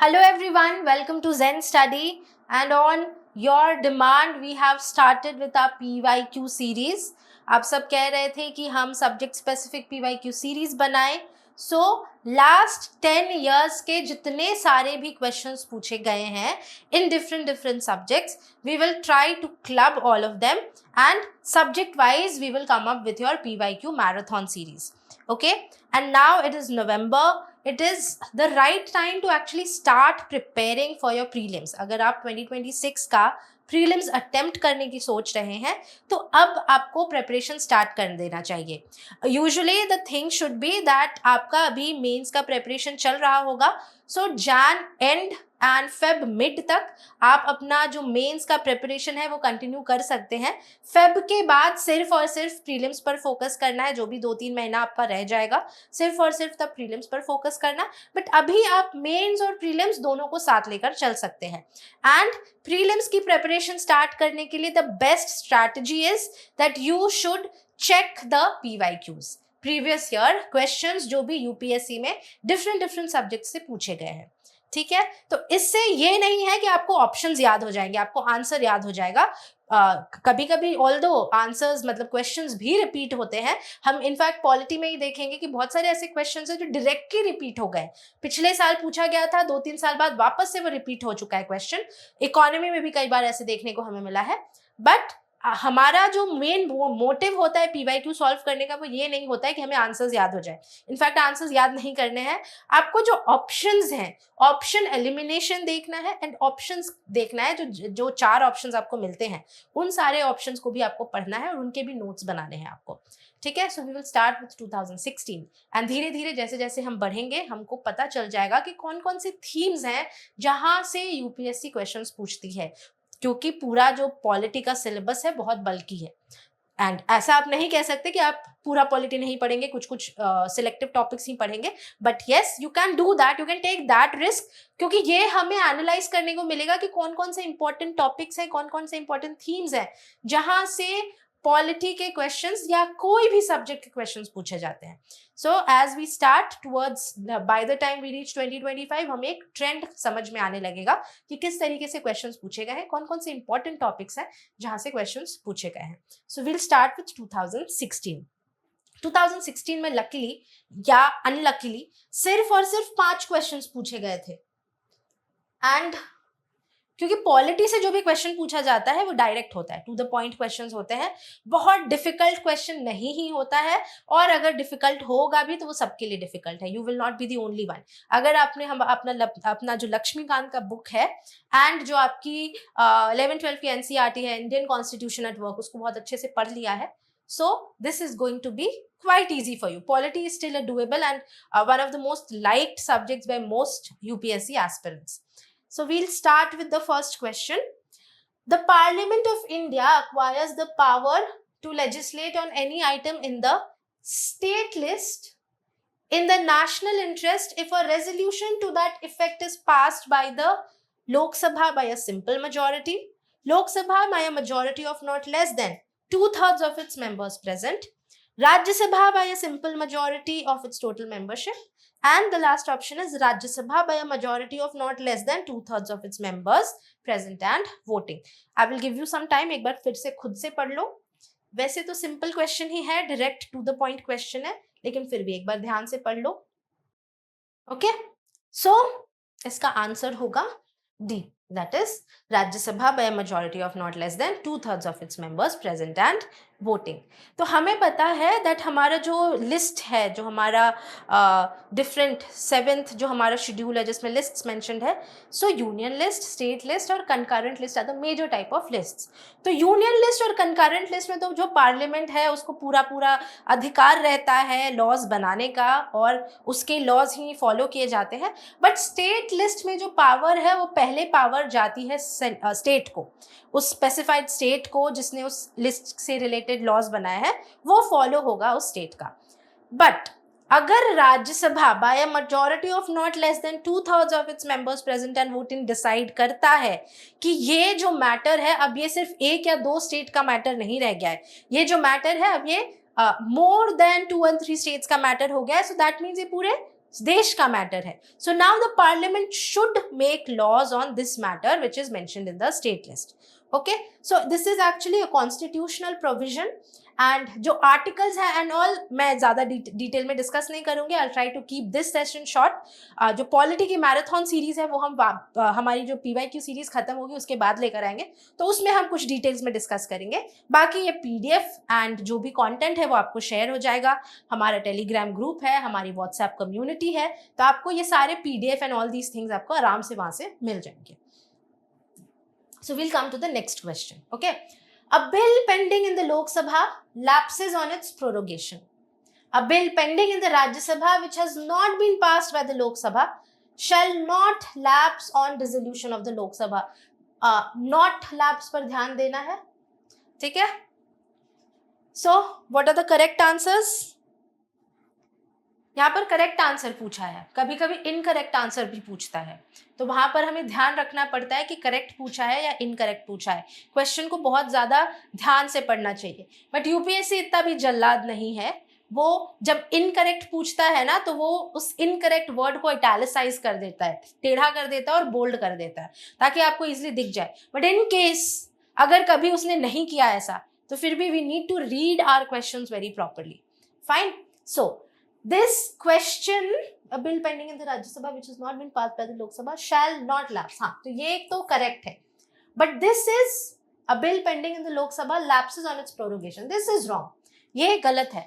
Hello everyone, welcome to Zen Study, and on your demand we have started with our PYQ series. आप सब कह रहे थे कि हम सब्जेक्ट स्पेसिफिक PYQ सीरीज बनाएं. सो लास्ट 10 years के जितने सारे भी क्वेश्चंस पूछे गए हैं in different subjects, we will try to club all of them and subject wise we will come up with your PYQ marathon series. Okay, and now it is November. It is the right time to actually start preparing for your prelims. अगर आप 2026 का prelims attempt करने की सोच रहे हैं तो अब आपको preparation start कर देना चाहिए. Usually the thing should be that आपका अभी mains का preparation चल रहा होगा. So Jan end and Feb mid तक आप अपना जो मेंस का प्रिपरेशन है वो कंटिन्यू कर सकते हैं. फेब के बाद सिर्फ और सिर्फ प्रीलिम्स पर फोकस करना है. जो भी 2-3 महीना आपका रह जाएगा सिर्फ और सिर्फ तब प्रीलिम्स पर फोकस करना. बट अभी आप मेंस और प्रीलिम्स दोनों को साथ लेकर चल सकते हैं. एंड प्रीलिम्स की प्रिपरेशन स्टार्ट करने के लिए the best strategy is that you should check the PYQs, previous year questions जो भी यूपीएससी में डिफरेंट सब्जेक्ट से पूछे गए हैं. ठीक है, तो इससे ये नहीं है कि आपको ऑप्शंस याद हो जाएंगे, आपको आंसर याद हो जाएगा. कभी कभी ऑल्दो आंसर्स मतलब क्वेश्चंस भी रिपीट होते हैं. हम इनफैक्ट पॉलिटी में ही देखेंगे कि बहुत सारे ऐसे क्वेश्चंस हैं जो डायरेक्टली रिपीट हो गए. पिछले साल पूछा गया था, 2-3 साल बाद वापस से वो रिपीट हो चुका है क्वेश्चन. इकोनॉमी में भी कई बार ऐसे देखने को हमें मिला है. बट हमारा जो मेन मोटिव होता है PYQ सॉल्व करने का वो ये नहीं होता है कि हमें आंसर्स याद हो जाए. इनफैक्ट आंसर्स याद नहीं करने हैं, आपको जो ऑप्शंस हैं ऑप्शन एलिमिनेशन देखना है एंड ऑप्शंस देखना है. जो 4 ऑप्शंस आपको मिलते हैं उन सारे ऑप्शंस को भी आपको पढ़ना है और उनके भी नोट्स बनाने हैं आपको. ठीक है, so we will start with 2016 and धीरे धीरे जैसे जैसे हम बढ़ेंगे हमको पता चल जाएगा कि कौन कौन से थीम्स हैं जहां से यूपीएससी क्वेश्चंस पूछती है, क्योंकि पूरा जो पॉलिटी का सिलेबस है बहुत बल्कि है. एंड ऐसा आप नहीं कह सकते कि आप पूरा पॉलिटी नहीं पढ़ेंगे, कुछ सिलेक्टिव टॉपिक्स ही पढ़ेंगे. But yes, you can do that, you can take that risk, क्योंकि ये हमें एनालाइज करने को मिलेगा कि कौन कौन से इंपॉर्टेंट टॉपिक्स हैं, कौन कौन से इंपॉर्टेंट थीम्स हैं जहां से पॉलिटी के क्वेश्चंस या कोई भी सब्जेक्ट के क्वेश्चंस पूछे जाते हैं. So as we start towards by the time we reach 2025 हमें एक ट्रेंड समझ में आने लगेगा कि किस तरीके से क्वेश्चंस पूछे गए हैं, कौन कौन से इंपॉर्टेंट टॉपिक्स हैं जहां से क्वेश्चंस पूछे गए हैं. So will start with 2016. 2016 में लकीली या अनलकीली सिर्फ और सिर्फ 5 क्वेश्चंस पूछे गए थे. एंड क्योंकि पॉलिटी से जो भी क्वेश्चन पूछा जाता है वो डायरेक्ट होता है, टू द पॉइंट क्वेश्चंस होते हैं, बहुत डिफिकल्ट क्वेश्चन नहीं ही होता है. और अगर डिफिकल्ट होगा भी तो वो सबके लिए डिफिकल्ट है. You will not be the only one. अगर आपने हम अपना जो लक्ष्मीकांत का बुक है एंड जो आपकी 11-12 की NCERT है, इंडियन कॉन्स्टिट्यूशन एट वर्क, उसको बहुत अच्छे से पढ़ लिया है, so this is going to be quite easy for you. Polity is still a doable and one of the most liked subjects by most UPSC aspirants. So we'll start with the first question. The Parliament of India acquires the power to legislate on any item in the state list in the national interest if a resolution to that effect is passed by the Lok Sabha by a simple majority, Lok Sabha by a majority of not less than 2/3 of its members present, Rajya Sabha by a simple majority of its total membership, and the last option is Rajya Sabha by a majority of not less than 2/3 of its members present and voting. I will give you some time, एक बार फिर से खुद से पढ़ लो. वैसे तो simple question ही है, direct to the point question है, लेकिन फिर भी एक बार ध्यान से पढ़ लो. ओके, सो इसका आंसर होगा D, that is Rajya Sabha by a majority of not less than 2/3 of its members present and voting. तो हमें पता है that हमारा जो लिस्ट है, जो हमारा डिफरेंट 7th जो हमारा शेड्यूल है जिसमें लिस्ट्स मेंशन्ड है, so union list, state list और concurrent list are the major type of lists. तो यूनियन लिस्ट और कंकरेंट लिस्ट में तो जो पार्लियामेंट है उसको पूरा अधिकार रहता है लॉज बनाने का और उसके लॉज ही फॉलो किए जाते हैं. बट स्टेट लिस्ट में जो पावर है वो पहले पावर जाती है स्टेट को, उस स्पेसिफाइड स्टेट को जिसने उस लिस्ट से रिलेटेड लॉज बनाया है वो फॉलो होगा उस स्टेट का. बट अगर Rajya Sabha by a majority of not less than 2/3 of its members present and voting decide करता है कि ये जो मैटर है अब ये सिर्फ 1 या 2 स्टेट का मैटर नहीं रह गया है, ये जो मैटर है अब ये मोर देन 2 and 3 स्टेट्स का मैटर हो गया है, सो दैट मीन्स ये पूरे देश का मैटर है. So now the parliament should make laws on this matter which is mentioned in the state list. Okay, so this is actually a constitutional provision. And जो articles हैं and all मैं ज़्यादा detail में discuss नहीं करूंगी. I try to keep this session short. जो polity की marathon series है वो हम हमारी जो PYQ सीरीज खत्म होगी उसके बाद लेकर आएंगे, तो उसमें हम कुछ डिटेल्स में डिस्कस करेंगे. बाकी ये PDF एंड जो भी कंटेंट है वो आपको शेयर हो जाएगा. हमारा टेलीग्राम ग्रुप है, हमारी व्हाट्सएप कम्युनिटी है, तो आपको ये सारे PDF and all these things आपको आराम से वहां से मिल जाएंगे. So we'll come to the next question. Okay. A bill pending in the Lok Sabha lapses on its prorogation. A bill pending in the Rajya Sabha which has not been passed by the Lok Sabha shall not lapse on dissolution of the Lok Sabha. Not lapse पर ध्यान देना है, ठीक है. So what are the correct answers? यहाँ पर correct answer पूछा है, कभी कभी इनकरेक्ट आंसर भी पूछता है, तो वहां पर हमें ध्यान रखना पड़ता है कि करेक्ट पूछा है या इनकरेक्ट पूछा है. क्वेश्चन को बहुत ज्यादा ध्यान से पढ़ना चाहिए. बट UPSC इतना भी जल्लाद नहीं है. वो जब इनकरेक्ट पूछता है ना तो वो उस इनकरेक्ट वर्ड को इटैलिसाइज कर देता है, टेढ़ा कर देता है और बोल्ड कर देता है, ताकि आपको इजिली दिख जाए. बट इन केस अगर कभी उसने नहीं किया ऐसा, तो फिर भी we need to read our questions very properly. Fine. So this question, a bill pending in the Rajya Sabha which has not been passed by the Lok Sabha shall not lapse. हाँ, तो ये एक तो correct है. But this is a bill pending in the Lok Sabha lapses on its prorogation. This is wrong. ये गलत है.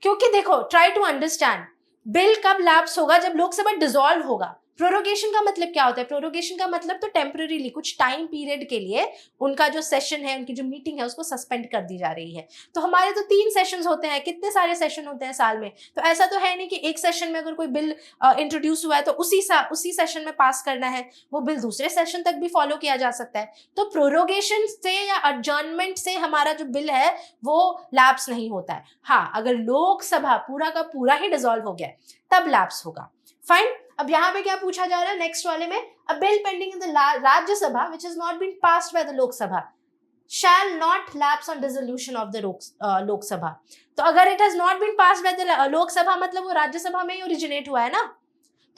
क्योंकि देखो, try to understand, बिल कब लैप्स होगा? जब लोकसभा डिसॉल्व होगा. प्रोरोगेशन का मतलब क्या होता है? प्रोरोगेशन का मतलब तो टेम्पररीली कुछ टाइम पीरियड के लिए उनका जो सेशन है, उनकी जो मीटिंग है, उसको सस्पेंड कर दी जा रही है. तो हमारे तो 3 सेशंस होते हैं. कितने सारे सेशन होते हैं साल में? तो ऐसा तो है नहीं कि एक सेशन में अगर कोई बिल इंट्रोड्यूस हुआ है तो उसी सेशन में पास करना है. वो बिल दूसरे सेशन तक भी फॉलो किया जा सकता है. तो प्रोरोगेशन से या अडजर्नमेंट से हमारा जो बिल है वो लैप्स नहीं होता है. हाँ, अगर लोकसभा पूरा का पूरा ही डिसॉल्व हो गया तब लैप्स होगा. फाइन. अब यहाँ पे क्या पूछा जा रहा है नेक्स्ट वाले में? A bill pending in the Rajya Sabha which has not been passed by the Lok Sabha shall not lapse on dissolution of the Lok Sabha. तो अगर it has not been passed by the Lok Sabha मतलब वो राज्यसभा में ही ओरिजिनेट हुआ है ना,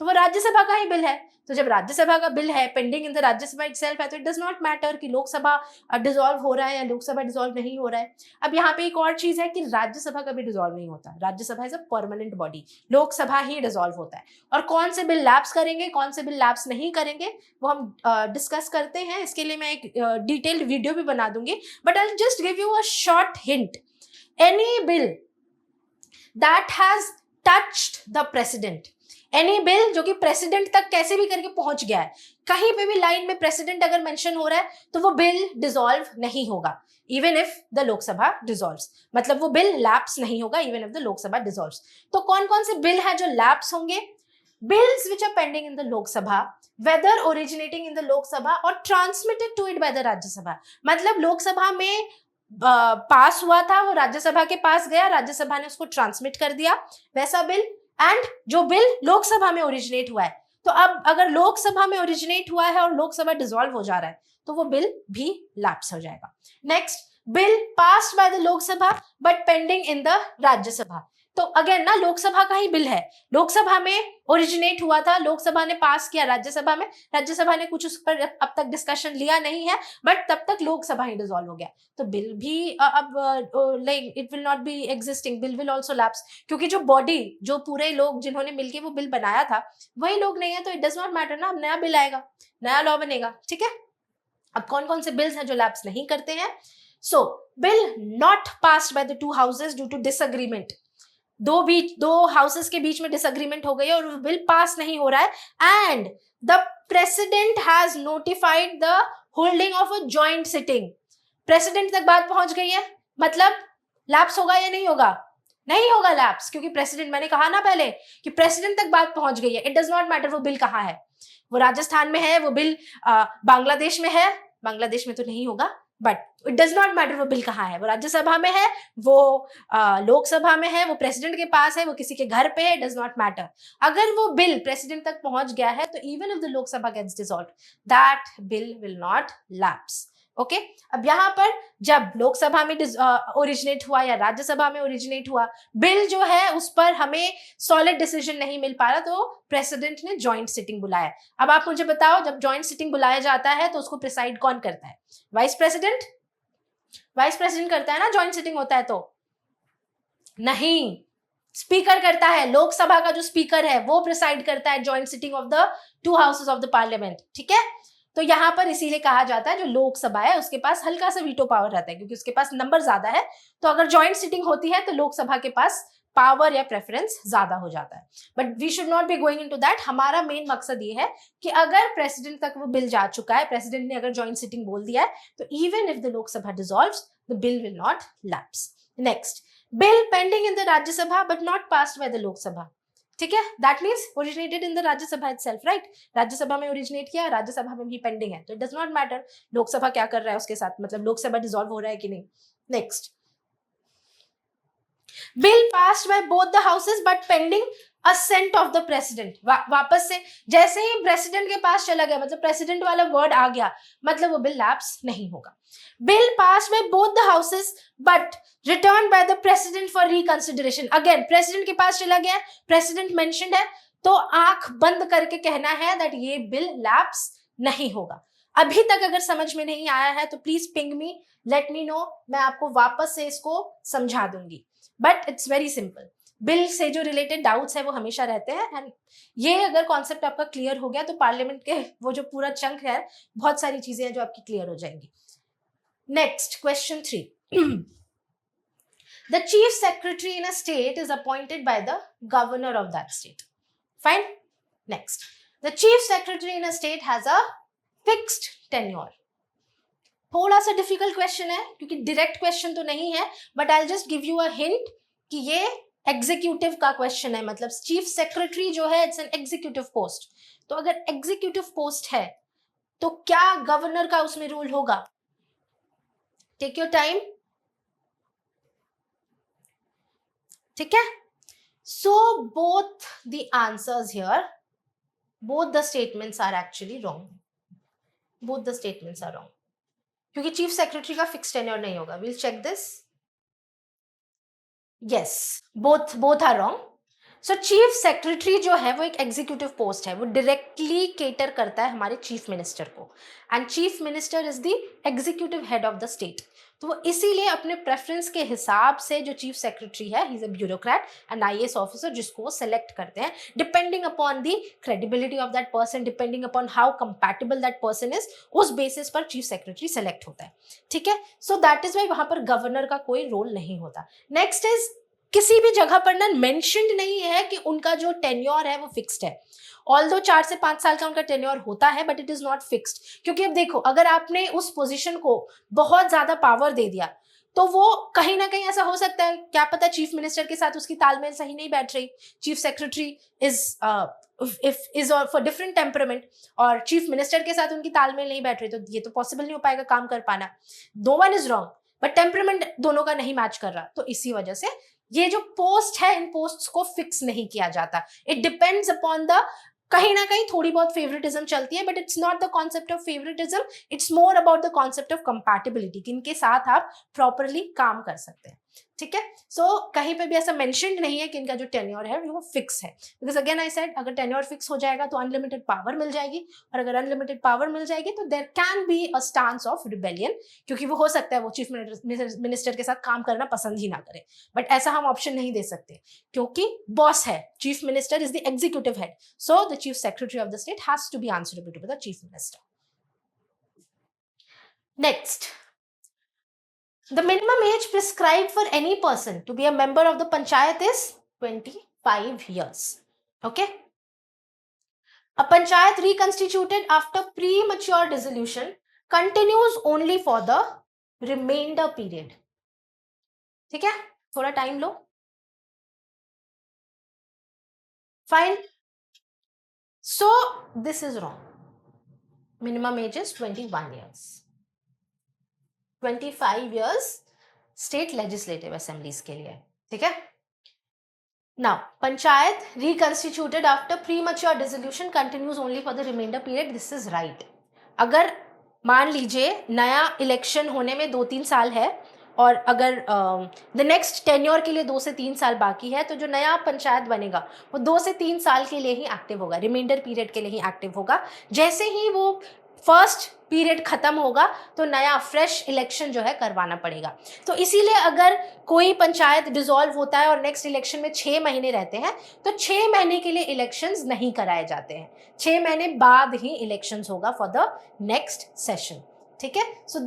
तो वो राज्यसभा का ही बिल है. तो जब राज्यसभा का बिल है, pending in the Rajya Sabha itself है, तो इट डज नॉट मैटर कि लोकसभा डिसॉल्व हो रहा है या लोकसभा डिसॉल्व नहीं हो रहा है. अब यहाँ पे एक और चीज है कि राज्यसभा कभी डिसॉल्व नहीं होता. Rajya Sabha is a permanent body. Lok Sabha he dissolve होता है. और कौन से बिल लैप्स करेंगे, कौन से बिल लैप्स नहीं करेंगे, वो हम डिस्कस करते हैं. इसके लिए मैं एक डिटेल्ड वीडियो भी बना दूंगी. But I just give you a short hint. Any bill that has touched the president, any bill जो कि प्रेसिडेंट तक कैसे भी करके पहुंच गया है, कहीं पे भी लाइन में प्रेसिडेंट अगर मेंशन हो रहा है तो वो बिल डिसॉल्व नहीं होगा even if the Lok Sabha dissolves. मतलब वो बिल लैप्स नहीं होगा even if the Lok Sabha dissolves. तो कौन कौन से बिल है जो लैप्स होंगे? Bills which are pending in the Lok Sabha whether originating in the Lok Sabha और transmitted to it by the Rajya Sabha. मतलब लोकसभा में पास हुआ था, वो राज्यसभा के पास गया, राज्यसभा ने उसको ट्रांसमिट कर दिया, वैसा बिल. एंड जो बिल लोकसभा में ओरिजिनेट हुआ है, तो अब अगर लोकसभा में ओरिजिनेट हुआ है और लोकसभा डिसॉल्व हो जा रहा है तो वो बिल भी लैप्स हो जाएगा. Next, bill passed by the Lok Sabha but pending in the Rajya Sabha. तो अगेन ना, लोकसभा का ही बिल है, लोकसभा में ओरिजिनेट हुआ था, लोकसभा ने पास किया राज्यसभा में, राज्यसभा ने कुछ उस पर अब तक डिस्कशन लिया नहीं है, बट तब तक लोकसभा ही डिसॉल्व हो गया. तो बिल भी अब like it will not B existing, bill will also lapse. क्योंकि जो बॉडी, जो पूरे लोग जिन्होंने मिलके वो बिल बनाया था वही लोग नहीं है, तो इट डज नॉट मैटर ना. अब नया बिल आएगा, नया लॉ बनेगा. ठीक है. अब कौन कौन से बिल्स हैं जो लैप्स नहीं करते हैं? So bill not passed by the 2 houses due to disagreement. दो हाउसेस के बीच में डिसएग्रीमेंट हो गई है और वो बिल पास नहीं हो रहा है, and the president has notified the holding of a joint sitting. President तक बात पहुंच गई है, मतलब लैप्स होगा या नहीं होगा? नहीं होगा लैप्स, क्योंकि प्रेसिडेंट, मैंने कहा ना पहले कि प्रेसिडेंट तक बात पहुंच गई है. इट डज नॉट मैटर वो बिल कहाँ है, वो राजस्थान में है, वो बिल बांग्लादेश में है, बांग्लादेश में तो नहीं होगा, but it does not matter वो बिल कहाँ है, वो राज्यसभा में है, वो लोकसभा में है, वो प्रेसिडेंट के पास है, वो किसी के घर पे है, डज नॉट मैटर. अगर वो बिल प्रेसिडेंट तक पहुंच गया है तो even if the Lok Sabha gets dissolved, that bill will not lapse. Okay अब यहाँ पर जब लोकसभा में ओरिजिनेट हुआ या राज्यसभा में ओरिजिनेट हुआ, बिल जो है उस पर हमें सॉलिड डिसीजन नहीं मिल पा रहा, तो प्रेसिडेंट ने जॉइंट सिटिंग बुलाया। अब आप मुझे बताओ, जब जॉइंट सिटिंग बुलाया जाता है तो उसको प्रिसाइड कौन करता है? Vice president. वाइस प्रेसिडेंट करता है ना जॉइंट सिटिंग होता है तो? नहीं, स्पीकर करता है। लोकसभा का जो स्पीकर है वो प्रिसाइड करता है joint sitting of the two houses of the parliament. ठीक है, तो यहां पर इसीलिए कहा जाता है जो लोकसभा है उसके पास हल्का सा वीटो पावर रहता है, क्योंकि उसके पास नंबर ज्यादा है। तो अगर जॉइंट सिटिंग होती है तो लोकसभा के पास पावर या प्रेफरेंस ज्यादा हो जाता है। But we should not be going into that. हमारा मेन मकसद ये है कि अगर प्रेसिडेंट तक वो बिल जा चुका है, प्रेसिडेंट ने अगर जॉइंट सिटिंग बोल दिया है, तो even if the Lok Sabha dissolves, the bill will not lapse. Next, bill pending in the Rajya Sabha but not passed by the Lok Sabha. ठीक है, that means originated in the Rajya Sabha itself, right? Rajya Sabha में ओरिजिनेट किया, राज्यसभा में भी पेंडिंग है, तो it does not matter Lok Sabha क्या कर रहा है उसके साथ, मतलब लोकसभा डिसॉल्व हो रहा है कि नहीं। Next, bill passed by both the houses but pending assent of the president. वापस से जैसे ही प्रेसिडेंट के पास चला गया, मतलब प्रेसिडेंट वाला वर्ड आ गया, मतलब वो बिल लैप्स नहीं होगा। Bill passed by both the houses but return bye the president for reconsideration. Again president के पास चला गया, प्रेसिडेंट मेंशन्ड है, तो आंख बंद करके कहना है दैट ये बिल लैप्स नहीं होगा। अभी तक अगर समझ में नहीं आया है तो please ping me, let me know, मैं आपको वापस से इसको समझा दूंगी। But it's very simple. Bill से जो रिलेटेड डाउट्स है वो हमेशा रहते हैं, एंड ये अगर कॉन्सेप्ट आपका क्लियर हो गया तो पार्लियामेंट के वो जो पूरा चंक है, बहुत सारी चीजें हैं जो आपकी क्लियर हो जाएंगी। Next, question 3। The chief secretary in a state is appointed by the governor of that state. Fine. Next, the chief secretary in a state has a fixed tenure. थोड़ा सा डिफिकल्ट क्वेश्चन है क्योंकि direct question तो नहीं है, but I just give you a hint कि ये executive का क्वेश्चन है। मतलब चीफ सेक्रेटरी जो है इट्स एन एग्जीक्यूटिव पोस्ट, तो अगर एग्जीक्यूटिव पोस्ट है तो क्या गवर्नर का उसमें रूल होगा? Take your time. ठीक है, so both the answers here, both the statements are actually wrong. Both the statements are wrong क्योंकि चीफ सेक्रेटरी का फिक्स टेन्योर नहीं होगा। Will check this. Yes, both are wrong. So chief secretary जो है वो एक एग्जीक्यूटिव पोस्ट है, वो डायरेक्टली केटर करता है हमारे चीफ मिनिस्टर को, and chief minister is the executive head of the state. तो वो इसीलिए अपने प्रेफरेंस के हिसाब से जो चीफ सेक्रेटरी है, he is a bureaucrat and IAS officer, जिसको वो सेलेक्ट करते हैं depending upon the credibility of that person, depending upon how compatible that person is, उस बेसिस पर चीफ सेक्रेटरी सेलेक्ट होता है। ठीक है, सो दैट इज वाई वहां पर गवर्नर का कोई रोल नहीं होता। नेक्स्ट इज, किसी भी जगह पर ना मेंशन्ड नहीं है कि उनका जो टेन्योर है वो फिक्स्ड है। ऑल्दो 4 से 5 साल का उनका टेन्योर होता है, but it is not fixed. क्योंकि अब देखो, अगर आपने उस पोजीशन को बहुत ज्यादा पावर दे दिया तो वो कहीं ना कहीं ऐसा हो सकता है, क्या पता चीफ मिनिस्टर के साथ उसकी तालमेल सही नहीं बैठ रही, chief secretary is for different temperament, और चीफ मिनिस्टर के साथ उनकी तालमेल नहीं बैठ रही, तो ये तो पॉसिबल नहीं हो पाएगा काम कर पाना। No one is wrong, but temperament दोनों का नहीं मैच कर रहा, तो इसी वजह से ये जो पोस्ट है, इन पोस्ट्स को फिक्स नहीं किया जाता। इट डिपेंड्स अपॉन द, कहीं ना कहीं थोड़ी बहुत फेवरेटिज्म चलती है, but it's not the concept of favouritism, it's more about the concept of compatibility, किनके साथ आप प्रॉपरली काम कर सकते हैं। ठीक है, सो कहीं पे भी ऐसा मेंशन्ड नहीं है कि इनका जो टेन्योर है वो फिक्स है, बिकॉज अगेन आई सेड, अगर टेन्योर फिक्स हो जाएगा तो अनलिमिटेड पावर मिल जाएगी, और अगर अनलिमिटेड पावर मिल जाएगी तो there can be a stance of rebellion, क्योंकि वो हो सकता है वो चीफ मिनिस्टर के साथ काम करना पसंद ही ना करे। बट ऐसा हम ऑप्शन नहीं दे सकते क्योंकि बॉस है, chief minister is the executive head, so the chief secretary of the state has to be answerable to the chief minister. Next, the minimum age prescribed for any person to be a member of the panchayat is 25 years. Okay. A panchayat reconstituted after premature dissolution continues only for the remainder period. ठीक है, थोड़ा time low. Fine. So this is wrong. Minimum age is 21 years. 25 years state legislative assemblies के लिए। ठीक है, now panchayat reconstituted after premature dissolution continues only for the remainder period, this is right. अगर मान लीजिए नया इलेक्शन होने में 2-3 साल है और अगर द नेक्स्ट टेन्योर के लिए 2 से 3 साल बाकी है, तो जो नया पंचायत बनेगा वो 2 से 3 साल के लिए ही एक्टिव होगा, रिमाइंडर पीरियड के लिए ही एक्टिव होगा। जैसे ही वो फर्स्ट पीरियड खत्म होगा तो नया फ्रेश इलेक्शन जो है करवाना पड़ेगा। तो इसीलिए अगर कोई पंचायत डिसॉल्व होता है और नेक्स्ट इलेक्शन में 6 महीने रहते हैं, तो 6 महीने के लिए इलेक्शंस नहीं कराए जाते हैं, 6 महीने बाद ही इलेक्शंस होगा फॉर द नेक्स्ट सेशन। ठीक है, so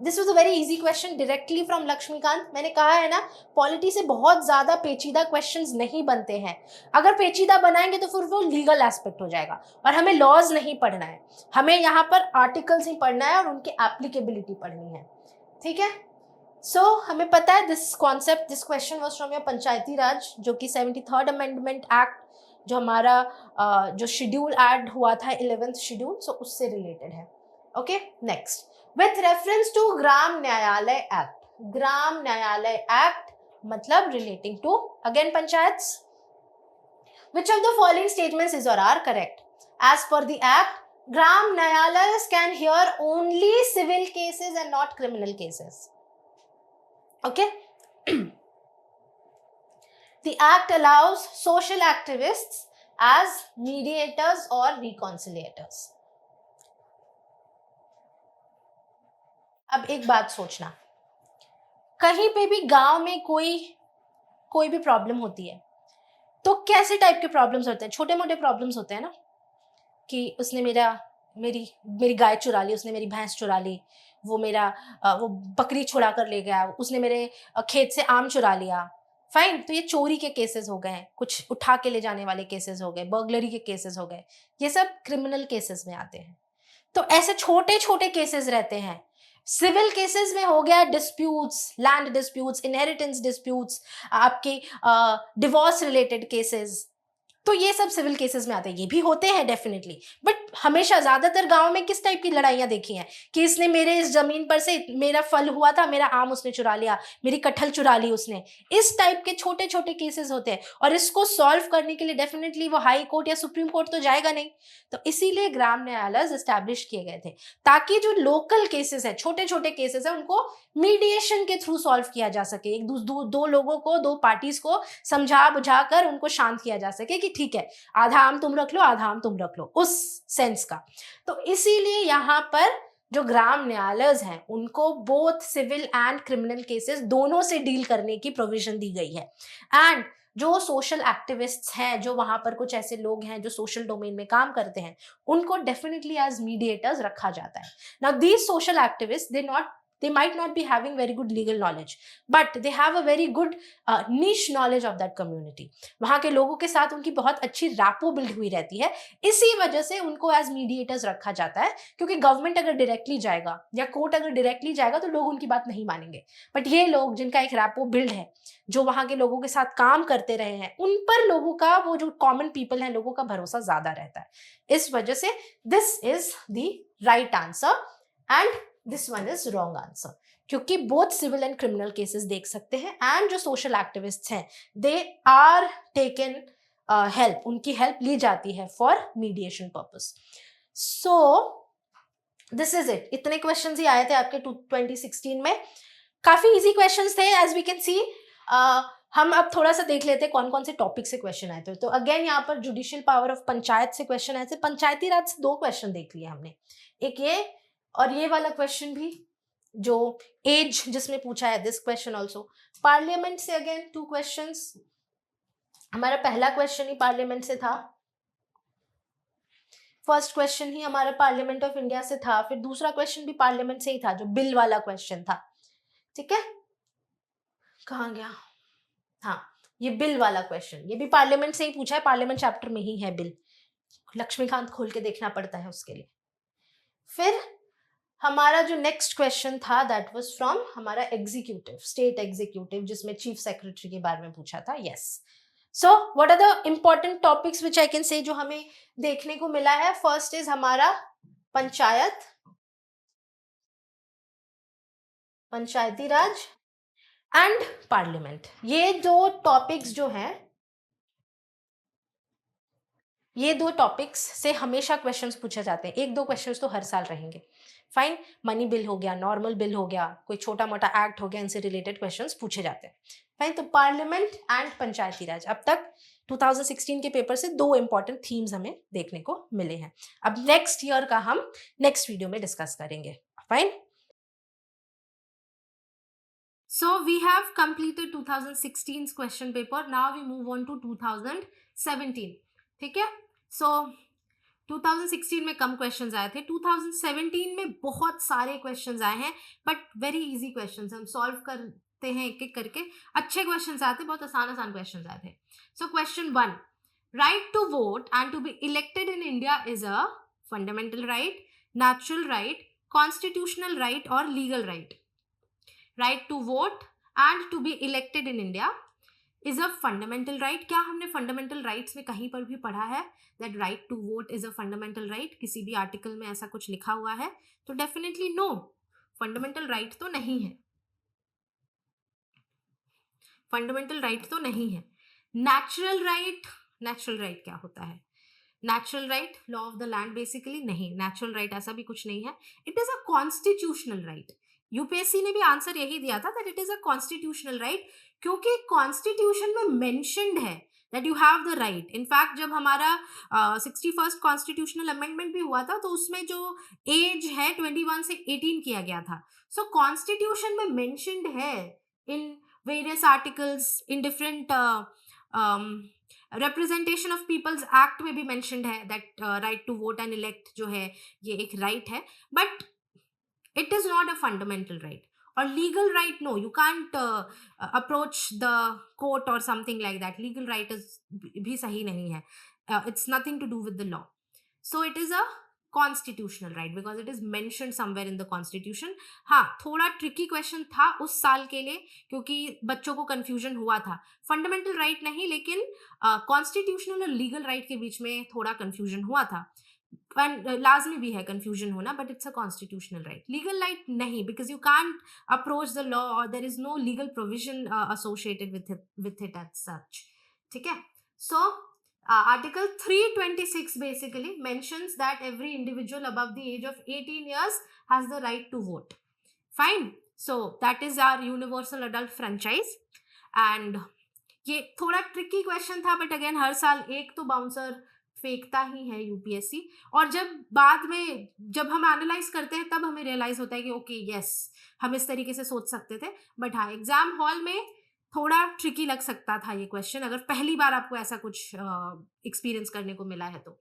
this was a very easy question directly from Laxmikanth. मैंने कहा है ना, पॉलिटी से बहुत ज्यादा पेचीदा क्वेश्चंस नहीं बनते हैं। अगर पेचीदा बनाएंगे तो फिर वो लीगल एस्पेक्ट हो जाएगा और हमें लॉज नहीं पढ़ना है, हमें यहाँ पर आर्टिकल्स ही पढ़ना है और उनकी एप्लीकेबिलिटी पढ़नी है। ठीक है, सो हमें पता है this concept, this question was from your panchayati raj, जो कि 73rd अमेंडमेंट एक्ट, जो हमारा जो शेड्यूल ऐड हुआ था 11th शेड्यूल, सो उससे रिलेटेड है। Okay, next, with reference to Gram Nyayalaya Act. Gram Nyayalaya Act मतलब relating to again panchayats. Which of the following statements is or are correct? As per the act, Gram Nyayalayas can hear only civil cases and not criminal cases. Okay? The act allows social activists as mediators or reconciliators. अब एक बात सोचना, कहीं पे भी गांव में कोई भी प्रॉब्लम होती है तो कैसे टाइप के प्रॉब्लम्स होते हैं? छोटे मोटे प्रॉब्लम्स होते हैं ना, कि उसने मेरी मेरी गाय चुरा ली, उसने मेरी भैंस चुरा ली, वो वो बकरी छुड़ा कर ले गया, उसने मेरे खेत से आम चुरा लिया। फाइन, तो ये चोरी के केसेस हो गए, कुछ उठा के ले जाने वाले केसेस हो गए, बर्गलरी के केसेस हो गए, ये सब क्रिमिनल केसेस में आते हैं। तो ऐसे छोटे छोटे केसेस रहते हैं। सिविल केसेस में हो गया disputes, land disputes, inheritance disputes, आपके डिवोर्स रिलेटेड केसेस, तो ये सब सिविल केसेस में आते हैं। ये भी होते हैं डेफिनेटली, बट हमेशा ज्यादातर गांव में किस टाइप की लड़ाइयां देखी हैं कि इसने मेरे इस जमीन पर से मेरा फल हुआ था, मेरा आम उसने चुरा लिया, मेरी कटहल चुरा ली उसने। इस टाइप के छोटे छोटे केसेस होते हैं और इसको सॉल्व करने के लिए डेफिनेटली वो हाई कोर्ट या सुप्रीम कोर्ट तो जाएगा नहीं। तो इसीलिए ग्राम न्यायालय एस्टैब्लिश किए गए थे, ताकि जो लोकल केसेस है, छोटे छोटे केसेस है, उनको मीडिएशन के थ्रू सॉल्व किया जा सके। एक दो लोगों को, दो पार्टीज को समझा बुझा कर उनको शांत किया जा सके कि ठीक है, आधा आम तुम रख लो, आधा आम तुम रख लो, उस सेंस का। तो इसीलिए यहाँ पर जो ग्राम न्यायालय हैं उनको both civil and criminal cases दोनों से डील करने की प्रोविजन दी गई है। एंड जो सोशल एक्टिविस्ट्स हैं, जो वहां पर कुछ ऐसे लोग हैं जो सोशल डोमेन में काम करते हैं, उनको डेफिनेटली एज मीडिएटर्स रखा जाता है। Now these social activist, they might not be having very good legal knowledge, but they have a very good niche knowledge of that community. वहां के लोगों के साथ उनकी बहुत अच्छी रैपो बिल्ड हुई रहती है, इसी वजह से उनको एज मीडिएटर्स रखा जाता है। क्योंकि गवर्नमेंट अगर डायरेक्टली जाएगा या कोर्ट अगर डायरेक्टली जाएगा तो लोग उनकी बात नहीं मानेंगे, बट ये लोग जिनका एक रैपो बिल्ड है, जो वहां के लोगों के साथ काम करते रहे हैं, उन पर लोगों का, वो जो कॉमन पीपल है, लोगों का भरोसा ज्यादा रहता है। इस वजह से this is the right answer and this one is wrong answer, क्योंकि both civil and criminal cases देख सकते हैं एंड जो सोशल एक्टिविस्ट हैं दे आर टेकन हेल्प, उनकी हेल्प ली जाती है for mediation purpose. So this is it. इतने क्वेश्चंस ही आए थे आपके 2016 में, काफी इजी क्वेश्चंस थे एज वी कैन सी। हम अब थोड़ा सा देख लेते हैं कौन कौन से टॉपिक से क्वेश्चन आए थे। तो अगेन यहाँ पर जुडिशियल पावर ऑफ पंचायत से क्वेश्चन आए थे। पंचायती राज से 2 क्वेश्चन देख लिए हमने, एक ये और ये वाला क्वेश्चन भी जो एज जिसमें पूछा है, दिस क्वेश्चन ऑल्सो। पार्लियामेंट से अगेन 2 क्वेश्चंस, हमारा पहला क्वेश्चन ही पार्लियामेंट से था, फर्स्ट क्वेश्चन ही हमारा पार्लियामेंट ऑफ इंडिया से था, फिर दूसरा क्वेश्चन भी पार्लियामेंट से ही था जो बिल वाला क्वेश्चन था। ठीक है, कहाँ गया, हाँ ये बिल वाला क्वेश्चन, ये भी पार्लियामेंट से ही पूछा है, पार्लियामेंट चैप्टर में ही है बिल, लक्ष्मीकांत खोल के देखना पड़ता है उसके लिए। फिर हमारा जो नेक्स्ट क्वेश्चन था दैट वाज फ्रॉम हमारा एग्जीक्यूटिव, स्टेट एग्जीक्यूटिव, जिसमें चीफ सेक्रेटरी के बारे में पूछा था। Yes, so what are the important topics which I can say जो हमें देखने को मिला है? फर्स्ट इज हमारा पंचायत, पंचायती राज एंड पार्लियामेंट। ये दो टॉपिक्स जो हैं ये 2 टॉपिक्स से हमेशा क्वेश्चंस पूछे जाते हैं, 1-2 क्वेश्चंस तो हर साल रहेंगे। फाइन, मनी बिल हो गया, नॉर्मल बिल हो गया, कोई छोटा-मोटा एक्ट हो गया, इनसे रिलेटेड क्वेश्चंस पूछे जाते हैं। फाइन, तो पार्लियामेंट एंड पंचायती राज अब तक 2016 के पेपर से 2 इंपॉर्टेंट थीम्स हमें देखने को मिले हैं। अब नेक्स्ट ईयर का हम नेक्स्ट वीडियो में डिस्कस करेंगे। Fine? So we have completed 2016's question paper. Now we move on to 2017. ठीक है? So 2016 में कम क्वेश्चंस आए थे, 2017 में बहुत सारे क्वेश्चंस आए हैं, बट वेरी इजी क्वेश्चंस, हम सॉल्व करते हैं एक एक करके। अच्छे क्वेश्चंस आते, बहुत आसान आसान क्वेश्चंस आए थे। So question 1, right to vote and to be elected in India is a fundamental right, natural right, constitutional right और legal right. Right to vote and to be elected in India is a fundamental right. क्या हमने fundamental rights में कहीं पर भी पढ़ा है that right to vote is a fundamental right? किसी भी आर्टिकल में ऐसा कुछ लिखा हुआ है? तो डेफिनेटली नो, फंडामेंटल राइट तो नहीं है, फंडामेंटल राइट तो नहीं है। नेचुरल राइट, नेचुरल राइट क्या होता है? Natural right, law of the land basically? नहीं, नेचुरल राइट ऐसा भी कुछ नहीं है, it is a constitutional right. UPSC ने भी आंसर यही दिया था that it is a constitutional right, क्योंकि कॉन्स्टिट्यूशन में मेंशन्ड है that you have the right. In fact जब हमारा 61st कॉन्स्टिट्यूशनल अमेंडमेंट भी हुआ था तो उसमें जो एज है 21 से 18 किया गया था। सो कॉन्स्टिट्यूशन में मेंशन्ड है in various articles, in different representation of peoples act में भी मेंशन्ड है that right to vote and elect जो है ये एक राइट है, but it is not a fundamental right. Or legal right, no, you can't approach the court or something like that. Legal right is bhi sahi nahi hai. It's nothing to do with the law. So it is a constitutional right because it is mentioned somewhere in the constitution. हाँ, थोड़ा tricky question था उस साल के लिए क्योंकि बच्चों को कंफ्यूजन हुआ था। फंडामेंटल राइट नहीं, लेकिन कॉन्स्टिट्यूशनल और लीगल राइट के बीच में थोड़ा कंफ्यूजन हुआ था। लाजमी भी है कंफ्यूजन होना, but it's a constitutional right. Legal right नहीं, because you can't approach the law और there is no legal provision associated with it as such. ठीक है? सो Article 326 basically mentions that every individual above the age of 18 years has the right to vote. Fine. So that is our universal adult franchise. And ये थोड़ा tricky question था, but again हर साल एक तो bouncer फेंकता ही है यूपीएससी, और जब बाद में जब हम एनालाइज करते हैं तब हमें रियलाइज होता है कि ओके यस, हम इस तरीके से सोच सकते थे। बट हाँ, एग्जाम हॉल में थोड़ा ट्रिकी लग सकता था ये क्वेश्चन, अगर पहली बार आपको ऐसा कुछ एक्सपीरियंस करने को मिला है तो।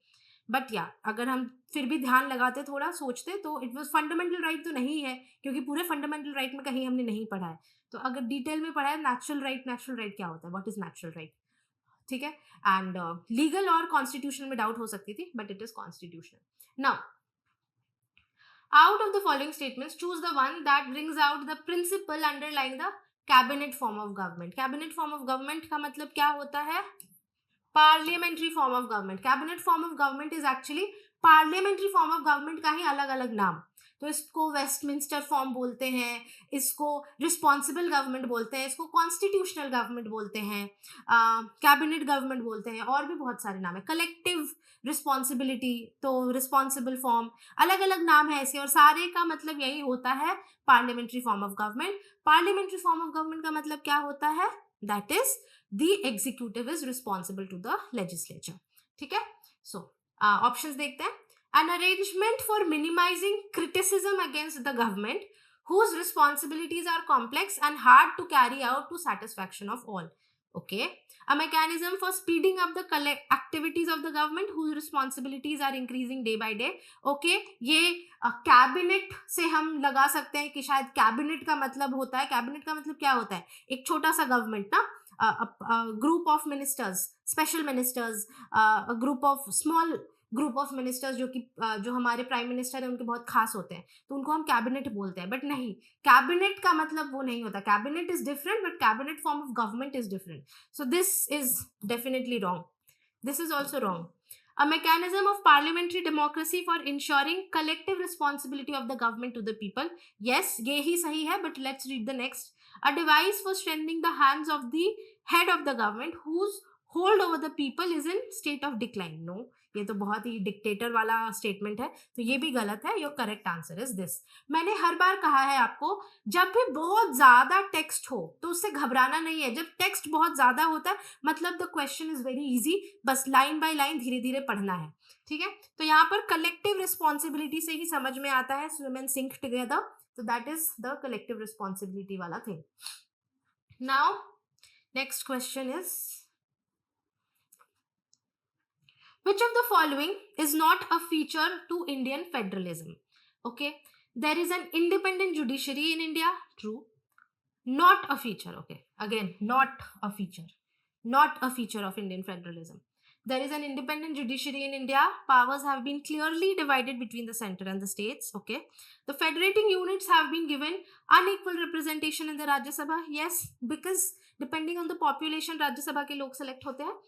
बट या अगर हम फिर भी ध्यान लगाते, थोड़ा सोचते, तो इट वाज फंडामेंटल राइट तो नहीं है, क्योंकि पूरे फंडामेंटल राइट में कहीं हमने नहीं पढ़ा है। तो अगर डिटेल में पढ़ा है नेचुरल राइट क्या होता है, व्हाट इज नेचुरल राइट, ठीक है? एंड लीगल और कॉन्स्टिट्यूशन में डाउट हो सकती थी, but it is constitutional. Now out of the following statements, choose the one that brings out the principle underlying the cabinet form of government. cabinet form of government का मतलब क्या होता है? Parliamentary form of government. Cabinet form of government is actually parliamentary form of government का ही अलग अलग नाम। तो इसको वेस्टमिंस्टर फॉर्म बोलते हैं, इसको रिस्पॉन्सिबल गवर्नमेंट बोलते हैं, इसको कॉन्स्टिट्यूशनल गवर्नमेंट बोलते हैं, कैबिनेट गवर्नमेंट बोलते हैं, और भी बहुत सारे नाम है। कलेक्टिव रिस्पॉन्सिबिलिटी, तो रिस्पॉन्सिबल फॉर्म, अलग अलग नाम है इसके, और सारे का मतलब यही होता है parliamentary form of government. Parliamentary form of government का मतलब क्या होता है? That is the executive is responsible to the legislature. ठीक है? So options देखते हैं। An arrangement for minimizing criticism against the government whose responsibilities are complex and hard to carry out to satisfaction of all. Okay. A mechanism for speeding up the activities of the government whose responsibilities are increasing day by day. Okay. ये cabinet से हम लगा सकते हैं कि शायद cabinet का मतलब होता है, कैबिनेट का मतलब क्या होता है? एक छोटा सा गवर्नमेंट ना, group of ministers, special ministers, group of small group of ministers जो कि जो हमारे प्राइम मिनिस्टर है उनके बहुत खास होते हैं, तो उनको हम कैबिनेट बोलते हैं। बट नहीं, कैबिनेट का मतलब वो नहीं होता। Cabinet is different, but cabinet form of government is different. So this is definitely wrong. This is also wrong. A mechanism of parliamentary democracy for ensuring collective responsibility of the government to the people. Yes, ये ही सही है, but let's read the next. A device for strengthening the hands of the head of the government whose hold over the people is in state of decline. No, ये तो बहुत ही dictator वाला statement है, तो ये भी गलत है। Your correct answer is this. मैंने हर बार कहा है आपको, जब भी बहुत ज्यादा टेक्स्ट हो तो उससे घबराना नहीं है। जब टेक्स्ट बहुत ज्यादा होता है मतलब the question is very easy, बस लाइन बाय लाइन धीरे धीरे पढ़ना है, ठीक है। तो यहाँ पर कलेक्टिव रिस्पॉन्सिबिलिटी से ही समझ में आता है, स्विम एंड सिंक टुगेदर, तो that is the collective responsibility वाला thing. Now next question is, which of the following is not a feature to Indian federalism? Okay, there is an independent judiciary in India. True. Not a feature. Okay, again, not a feature. Not a feature of Indian federalism. There is an independent judiciary in India. Powers have been clearly divided between the center and the states. Okay, the federating units have been given unequal representation in the Rajya Sabha. Yes, because depending on the population, Rajya Sabha के लोग select होते हैं.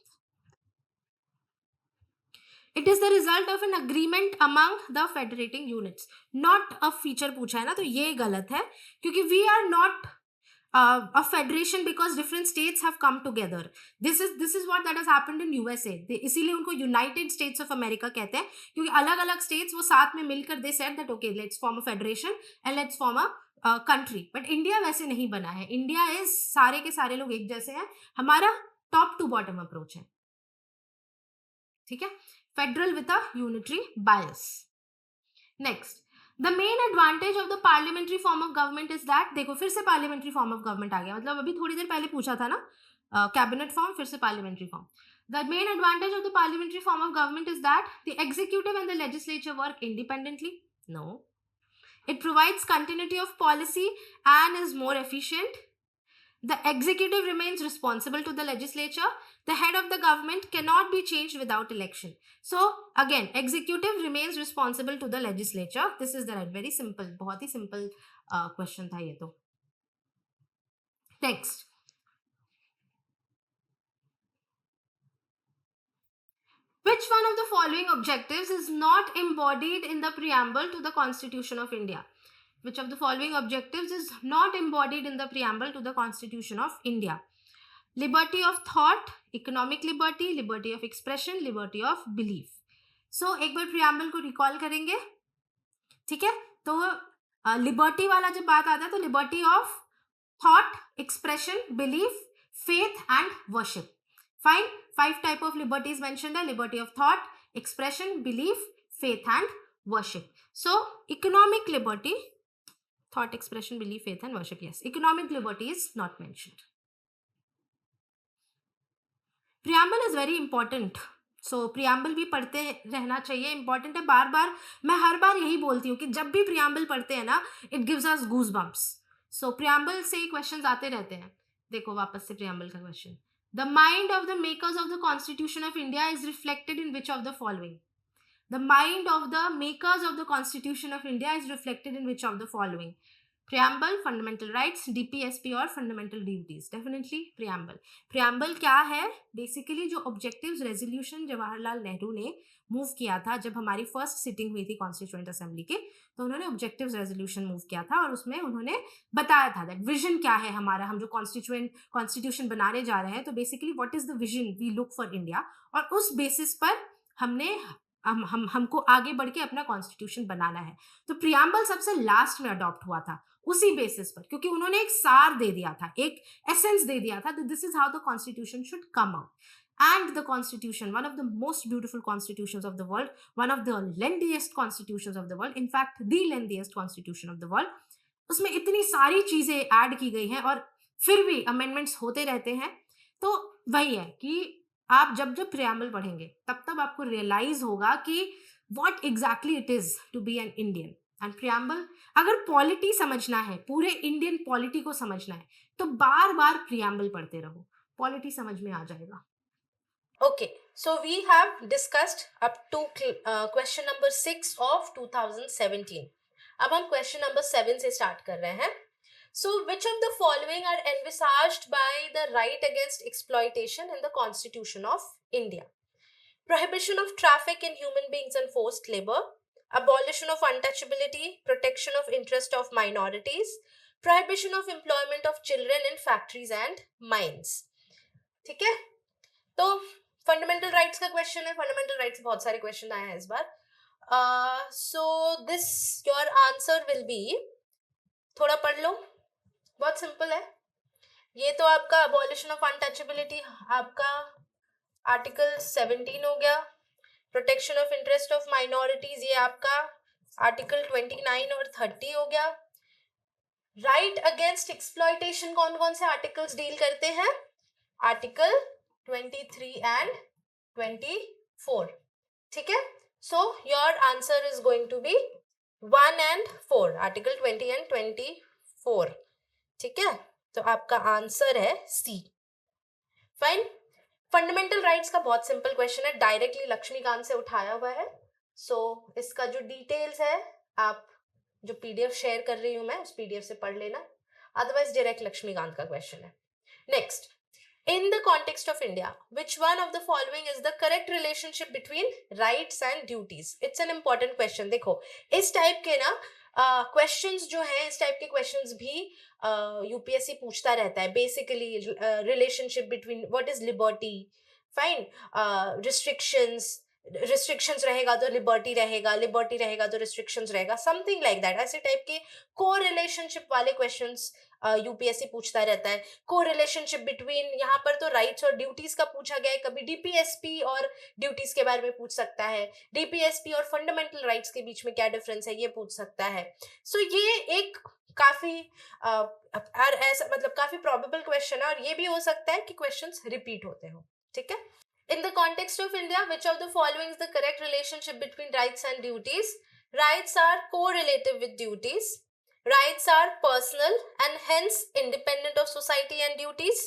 It is the result of an agreement among the federating units. Not a feature पूछा है ना, तो ये गलत है, क्योंकि we are not a federation because different states have come together. This is what that has happened in USA. इसीलिए उनको यूनाइटेड स्टेट्स ऑफ अमेरिका कहते हैं, क्योंकि अलग अलग स्टेट्स वो साथ में मिलकर they said that okay let's form a federation and let's form a country. But India वैसे नहीं बना है। इंडिया इज सारे के सारे लोग एक जैसे हैं, हमारा टॉप टू बॉटम अप्रोच है, ठीक है, federal with a unitary bias. Next, the main advantage of the parliamentary form of government is that, देखो फिर से पार्लियामेंट्री फॉर्म ऑफ गवर्नमेंट आ गया, मतलब अभी थोड़ी देर पहले पूछा था ना कैबिनेट फॉर्म, फिर से parliamentary form. The main advantage of the parliamentary form of government is that the executive and the legislature work independently. No, it provides continuity of policy and is more efficient. The executive remains responsible to the legislature. The head of the government cannot be changed without election. So again, executive remains responsible to the legislature. This is the right, very simple, बहुत ही simple question था ये तो। Next, which one of the following objectives is not embodied in the preamble to the Constitution of India? Which of the following objectives is not embodied in the preamble to the Constitution of India? Liberty of thought, economic liberty, liberty of expression, liberty of belief. So एक बार preamble को recall करेंगे, ठीक है। तो liberty वाला जब बात आता है तो liberty of thought, expression, belief, faith and worship. Fine, 5 type of liberties mentioned है, liberty of thought, expression, belief, faith and worship. So economic liberty, thought, expression, belief, faith and worship, yes. Economic liberty is not mentioned. Preamble is very important. So preamble भी पढ़ते रहना चाहिए, important है। बार बार मैं हर बार यही बोलती हूँ कि जब भी preamble पढ़ते हैं ना, it gives us goosebumps. So preamble से questions आते रहते हैं। देखो वापस से preamble का question. The mind of the makers of the Constitution of India is reflected in which of the following? The mind of the makers of the Constitution of India is reflected in which of the following? Preamble, fundamental rights, DPSP और fundamental duties. Definitely preamble. Preamble क्या है? Basically जो objectives resolution Jawaharlal Nehru ने move किया था जब हमारी first sitting हुई थी कॉन्स्टिट्यूएंट असेंबली की, तो उन्होंने ऑब्जेक्टिव्स रेजोल्यूशन मूव किया था और उसमें उन्होंने बताया था दैट विजन क्या है हमारा, हम जो कॉन्स्टिट्यूशन बनाने जा रहे हैं, तो basically what is the vision we look for India, और उस बेसिस पर हमने हमको आगे बढ़ के अपना कॉन्स्टिट्यूशन बनाना है। तो प्रियम्बल सबसे लास्ट में अडॉप्ट हुआ था उसी बेसिस पर, क्योंकि उन्होंने एक सार दे दिया था, एक एसेंस दे दिया था, this is how the constitution should come out. And the constitution, one of the most beautiful constitutions of the world, one of the lengthiest constitutions of the world, in fact the lengthiest constitution of the world, उसमें इतनी सारी चीजें add की गई हैं और फिर भी अमेंडमेंट्स होते रहते हैं। तो वही है कि आप जब जब प्रियम्बल पढ़ेंगे तब तब आपको रियलाइज होगा कि what exactly it is to be an Indian. And preamble, अगर पॉलिटी समझना है, पूरे इंडियन पॉलिटी को समझना है, तो बार बार प्रियम्बल पढ़ते रहो, पॉलिटी समझ में आ जाएगा। Okay, so we have discussed up to question number 6 of 2017. अब हम question number 7 से start कर रहे हैं। So which of the following are envisaged by the right against exploitation in the Constitution of India? Prohibition of traffic in human beings and forced labor, abolition of untouchability, protection of interest of minorities, prohibition of employment of children in factories and mines. ठीक है, तो fundamental rights का question है. Fundamental rights बहुत सारे question आए हैं इस बार. So this your answer will be, थोड़ा पढ़ लो, बहुत सिंपल है. ये तो आपका अबॉलिशन ऑफ अनटचेबिलिटी आपका आर्टिकल 17 हो गया. Protection of interest of minorities ये आपका आर्टिकल 29 और 30 हो गया. राइट अगेंस्ट एक्सप्लॉयटेशन कौन कौन से आर्टिकल्स डील करते हैं? Article 23 and 24. ठीक है. So your answer is going to be 1 and 4, article 20 and 24. ठीक है. तो आपका आंसर है सी. फाइन. फंडामेंटल राइट्स का बहुत सिंपल क्वेश्चन है, डायरेक्टली लक्ष्मीकांत से उठाया हुआ है. सो इसका जो डिटेल्स है आप जो पीडीएफ शेयर कर रही हूं मैं उस पीडीएफ से पढ़ लेना, अदरवाइज डायरेक्ट लक्ष्मीकांत का क्वेश्चन है. Next, in the context of India, which one of the following is the correct relationship between rights and duties? It's an important question. देखो इस टाइप के ना क्वेश्चंस जो है, इस टाइप के क्वेश्चंस भी यूपीएससी पूछता रहता है. Basically relationship between what is liberty, fine, restrictions रहेगा तो लिबर्टी रहेगा, लिबर्टी रहेगा तो रिस्ट्रिक्शंस रहेगा, समथिंग लाइक दैट. ऐसे टाइप के को रिलेशनशिप वाले क्वेश्चंस यूपीएससी पूछता रहता है. को रिलेशनशिप बिटवीन, यहाँ पर तो राइट्स और ड्यूटीज का पूछा गया है, कभी डीपीएसपी और ड्यूटीज के बारे में पूछ सकता है. डीपीएसपी और फंडामेंटल राइट्स के बीच में क्या डिफरेंस है ये पूछ सकता है. सो ये एक काफी ऐसा मतलब काफी प्रोबेबल क्वेश्चन है, और ये भी हो सकता है कि क्वेश्चंस रिपीट होते हो. ठीक है. In the context of India, which of the following is the correct relationship between rights and duties? Rights are correlative with duties. Rights are personal and hence independent of society and duties.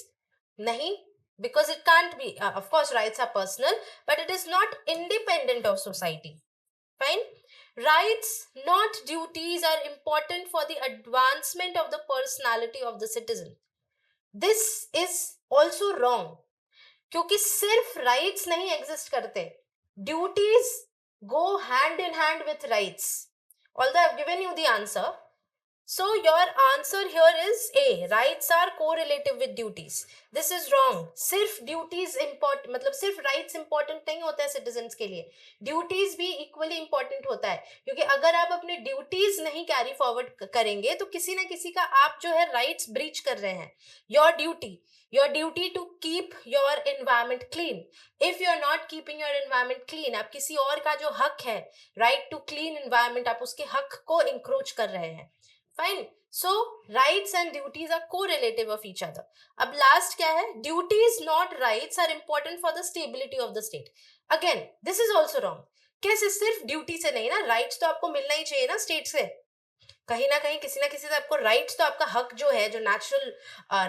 Nahi, because it can't be. Of course, rights are personal, but it is not independent of society. Fine. Rights, not duties, are important for the advancement of the personality of the citizen. This is also wrong. क्योंकि सिर्फ rights नहीं exist करते, duties go hand in hand with rights. Although I have given you the answer. So your answer here is A. Rights are correlative with duties. This is wrong. सिर्फ duties important मतलब सिर्फ rights important नहीं होता है citizens के लिए, duties भी equally important होता है. क्योंकि अगर आप अपने duties नहीं carry forward करेंगे तो किसी ना किसी का आप जो है rights breach कर रहे हैं. Your duty to keep your environment clean. If you are not keeping your environment clean, आप किसी और का जो हक है right to clean environment, आप उसके हक को encroach कर रहे हैं. Fine. So rights and duties are correlative of each other. अब last क्या है? Duties not rights are important for the stability of the state. Again, this is also wrong. कैसे? सिर्फ ड्यूटी से नहीं ना, राइट्स तो आपको मिलना ही चाहिए ना स्टेट से. कहीं ना कहीं किसी ना किसी से आपको राइट्स, तो आपका हक जो है, जो नेचुरल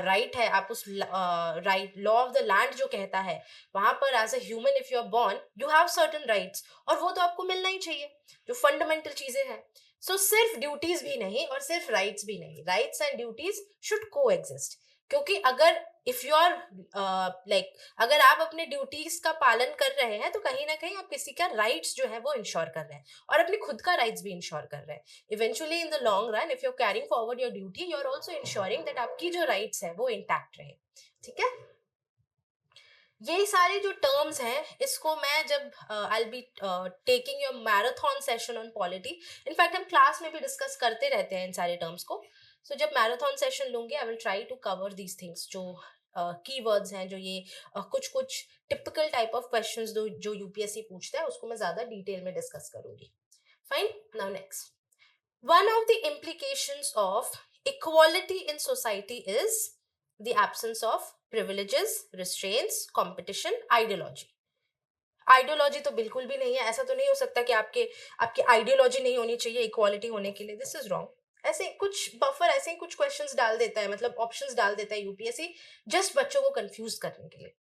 राइट है, आप उस right law of the land जो कहता है, वहां पर as a human if you are born you have certain rights, और वो तो आपको मिलना ही चाहिए, जो फंडामेंटल चीजें हैं. सो सिर्फ ड्यूटीज भी नहीं और सिर्फ राइट्स भी नहीं, राइट्स एंड ड्यूटीज शुड को एग्जिस्ट. क्योंकि अगर इफ यू आर लाइक अगर आप अपने ड्यूटीज का पालन कर रहे हैं तो कहीं ना कहीं आप किसी का राइट्स जो है वो इंश्योर कर रहे हैं, और अपने खुद का राइट्स भी इंश्योर कर रहे हैं. Eventually in the long run if you are carrying forward your duty, you are also ensuring that आपकी जो राइट्स है वो इंटैक्ट रहे. ठीक है. ये सारे जो टर्म्स हैं इसको मैं जब I will be taking your marathon session on polity, in fact हम क्लास में भी डिस्कस करते रहते हैं इन सारे टर्म्स को. सो जब मैराथन सेशन लूंगी I will try to cover these things, जो कीवर्ड्स हैं, जो ये कुछ कुछ टिपिकल टाइप ऑफ क्वेश्चंस जो यूपीएससी पूछता है उसको मैं ज्यादा डिटेल में डिस्कस करूंगी. Fine. Now next, one of the implications of equality in society is the absence of privileges, restraints, competition, ideology. Ideology तो बिल्कुल भी नहीं है. ऐसा तो नहीं हो सकता कि आपकी आइडियोलॉजी नहीं होनी चाहिए इक्वालिटी होने के लिए. This is wrong. ऐसे कुछ बफर, ऐसे ही कुछ क्वेश्चंस डाल देता है, मतलब ऑप्शंस डाल देता है यूपीएससी जस्ट बच्चों को कंफ्यूज करने के लिए.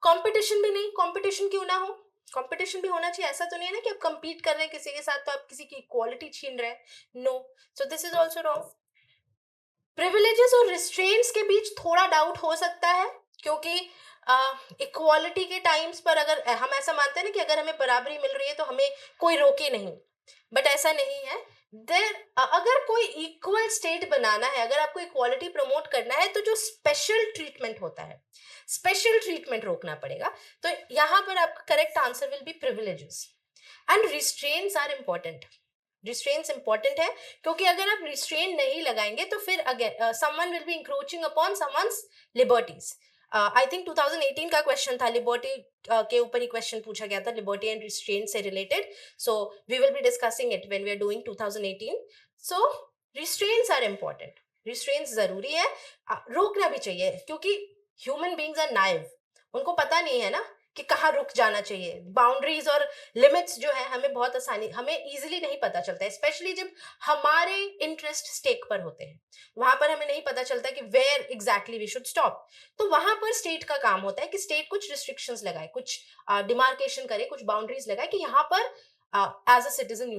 कंपटीशन भी नहीं. कंपटीशन क्यों ना हो? कंपटीशन भी होना चाहिए. ऐसा तो नहीं है ना कि आप कंपीट कर रहे हैं किसी के साथ तो आप किसी की इक्वालिटी छीन रहे हैं. No. So this is also wrong. Privileges और रिस्ट्रेंट्स के बीच थोड़ा डाउट हो सकता है, क्योंकि इक्वालिटी के टाइम्स पर अगर हम ऐसा मानते हैं ना कि अगर हमें बराबरी मिल रही है तो हमें कोई रोके नहीं, बट ऐसा नहीं है. अगर कोई इक्वल स्टेट बनाना है, अगर आपको इक्वालिटी प्रमोट करना है, तो जो स्पेशल ट्रीटमेंट होता है, स्पेशल ट्रीटमेंट रोकना पड़ेगा। तो यहाँ पर आपका correct answer will be privileges and restraints are important. Restraints important है, क्योंकि अगर आप रिस्ट्रेन नहीं लगाएंगे तो फिर again someone will be encroaching upon someone's liberties. I think 2018 का क्वेश्चन था, लिबर्टी के ऊपर ही क्वेश्चन पूछा गया था, लिबर्टी एंड रिस्ट्रेंट से related. So we will be discussing it when we are doing 2018। So restraints are important, restraints जरूरी है, रोकना भी चाहिए, क्योंकि ह्यूमन बींग्स आर नाइव, उनको पता नहीं है ना कि कहाँ रुक जाना चाहिए। बाउंड्रीज और लिमिट्स जो है हमें बहुत आसानी, हमें इजीली नहीं पता चलता है, स्पेशली जब हमारे इंटरेस्ट स्टेक पर होते हैं, वहां पर हमें नहीं पता चलता कि where exactly we should stop. तो वहां पर स्टेट का काम होता है कि स्टेट कुछ रिस्ट्रिक्शंस लगाए, कुछ डिमार्केशन करे, कुछ बाउंड्रीज लगाए कि यहाँ पर as a citizen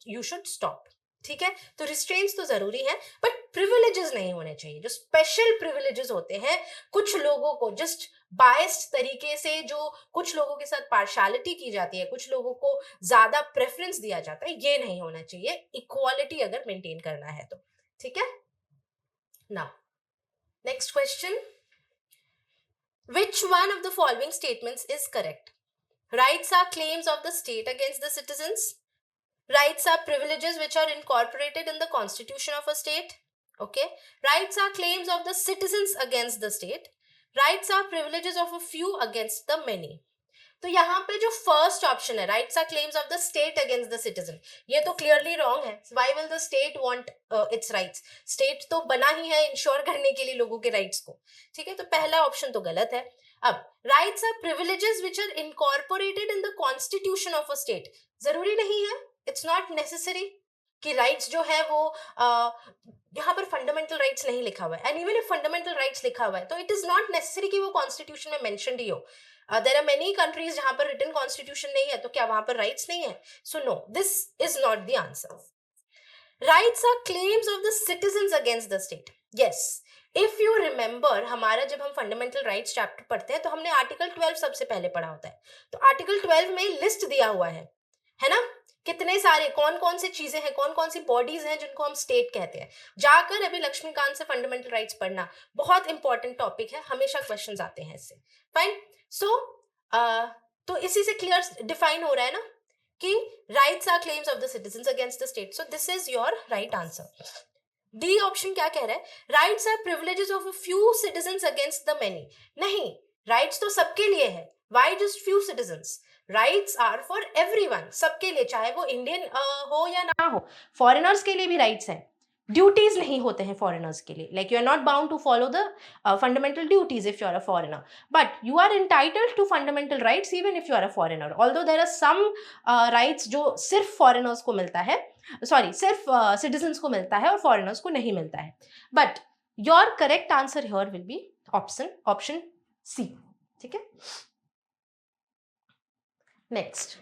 you should stop. ठीक है, तो रिस्ट्रेंट्स तो जरूरी है, बट प्रिविलेजेस नहीं होने चाहिए। जो स्पेशल प्रिविलेजेस होते हैं, कुछ लोगों को जस्ट बायस्ड तरीके से, जो कुछ लोगों के साथ पार्शियलिटी की जाती है, कुछ लोगों को ज्यादा प्रेफरेंस दिया जाता है, ये नहीं होना चाहिए इक्वालिटी अगर मेंटेन करना है तो। ठीक है, now next question, which one of the following statements is correct? Rights are claims of the state against the citizens. Rights are privileges which are incorporated in the constitution of a state. Okay. Rights are claims of the citizens against the state. Rights are privileges of a few against the many. तो यहाँ पे जो first option है, rights are claims of the state against the citizen, ये तो clearly wrong है। Why will the state want its rights? State तो बना ही है इंश्योर करने के लिए लोगों के राइट्स को। ठीक है, तो पहला ऑप्शन तो गलत है। अब rights are privileges which are incorporated in the constitution of a state, जरूरी नहीं है, इट्स नॉट नेसेसरी कि राइट्स जो है वो यहाँ पर फंडामेंटल राइट्स नहीं लिखा हुआ है, and even if fundamental rights लिखा हुआ है तो इट इज नॉट नेसेसरी कि वो कॉन्स्टिट्यूशन में मेंशन्ड ही हो। देयर आर मेनी कंट्रीज जहां पर रिटन कॉन्स्टिट्यूशन नहीं है, तो क्या वहां पर राइट्स नहीं है? So no, this is not the answer. Rights are claims of the citizens against the state. Yes, if you remember, हमारा जब हम फंडामेंटल राइट्स चैप्टर पढ़ते हैं तो हमने आर्टिकल 12 सबसे पहले पढ़ा होता है। तो आर्टिकल 12 में लिस्ट दिया हुआ है ना, कितने सारे कौन कौन सी चीजें हैं, कौन कौन सी बॉडीज हैं जिनको हम स्टेट कहते हैं। जाकर अभी लक्ष्मीकांत से फंडामेंटल राइट्स पढ़ना, बहुत इंपॉर्टेंट टॉपिक है, हमेशा क्वेश्चंस आते हैं इससे। फाइन, सो तो इसी से क्लियर डिफाइन हो रहा है ना कि rights are claims of the citizens against the state. So this is your right answer. D option क्या कह रहा है? Rights are privileges of a few citizens against the many. नहीं, राइट्स तो सबके लिए है, why just few citizens? Rights are for everyone, सबके लिए, चाहे वो इंडियन हो या ना हो। फॉरेनर्स के लिए भी राइट्स हैं, ड्यूटीज नहीं होते हैं फॉरेनर्स के लिए, like you are not bound to follow the fundamental duties if you are a foreigner, but you are entitled to fundamental rights even if you are a foreigner. Although there are some rights जो सिर्फ foreigners को मिलता है, sorry सिर्फ citizens को मिलता है और फॉरेनर्स को नहीं मिलता है। But your correct answer here will be option C. ठीक है, next,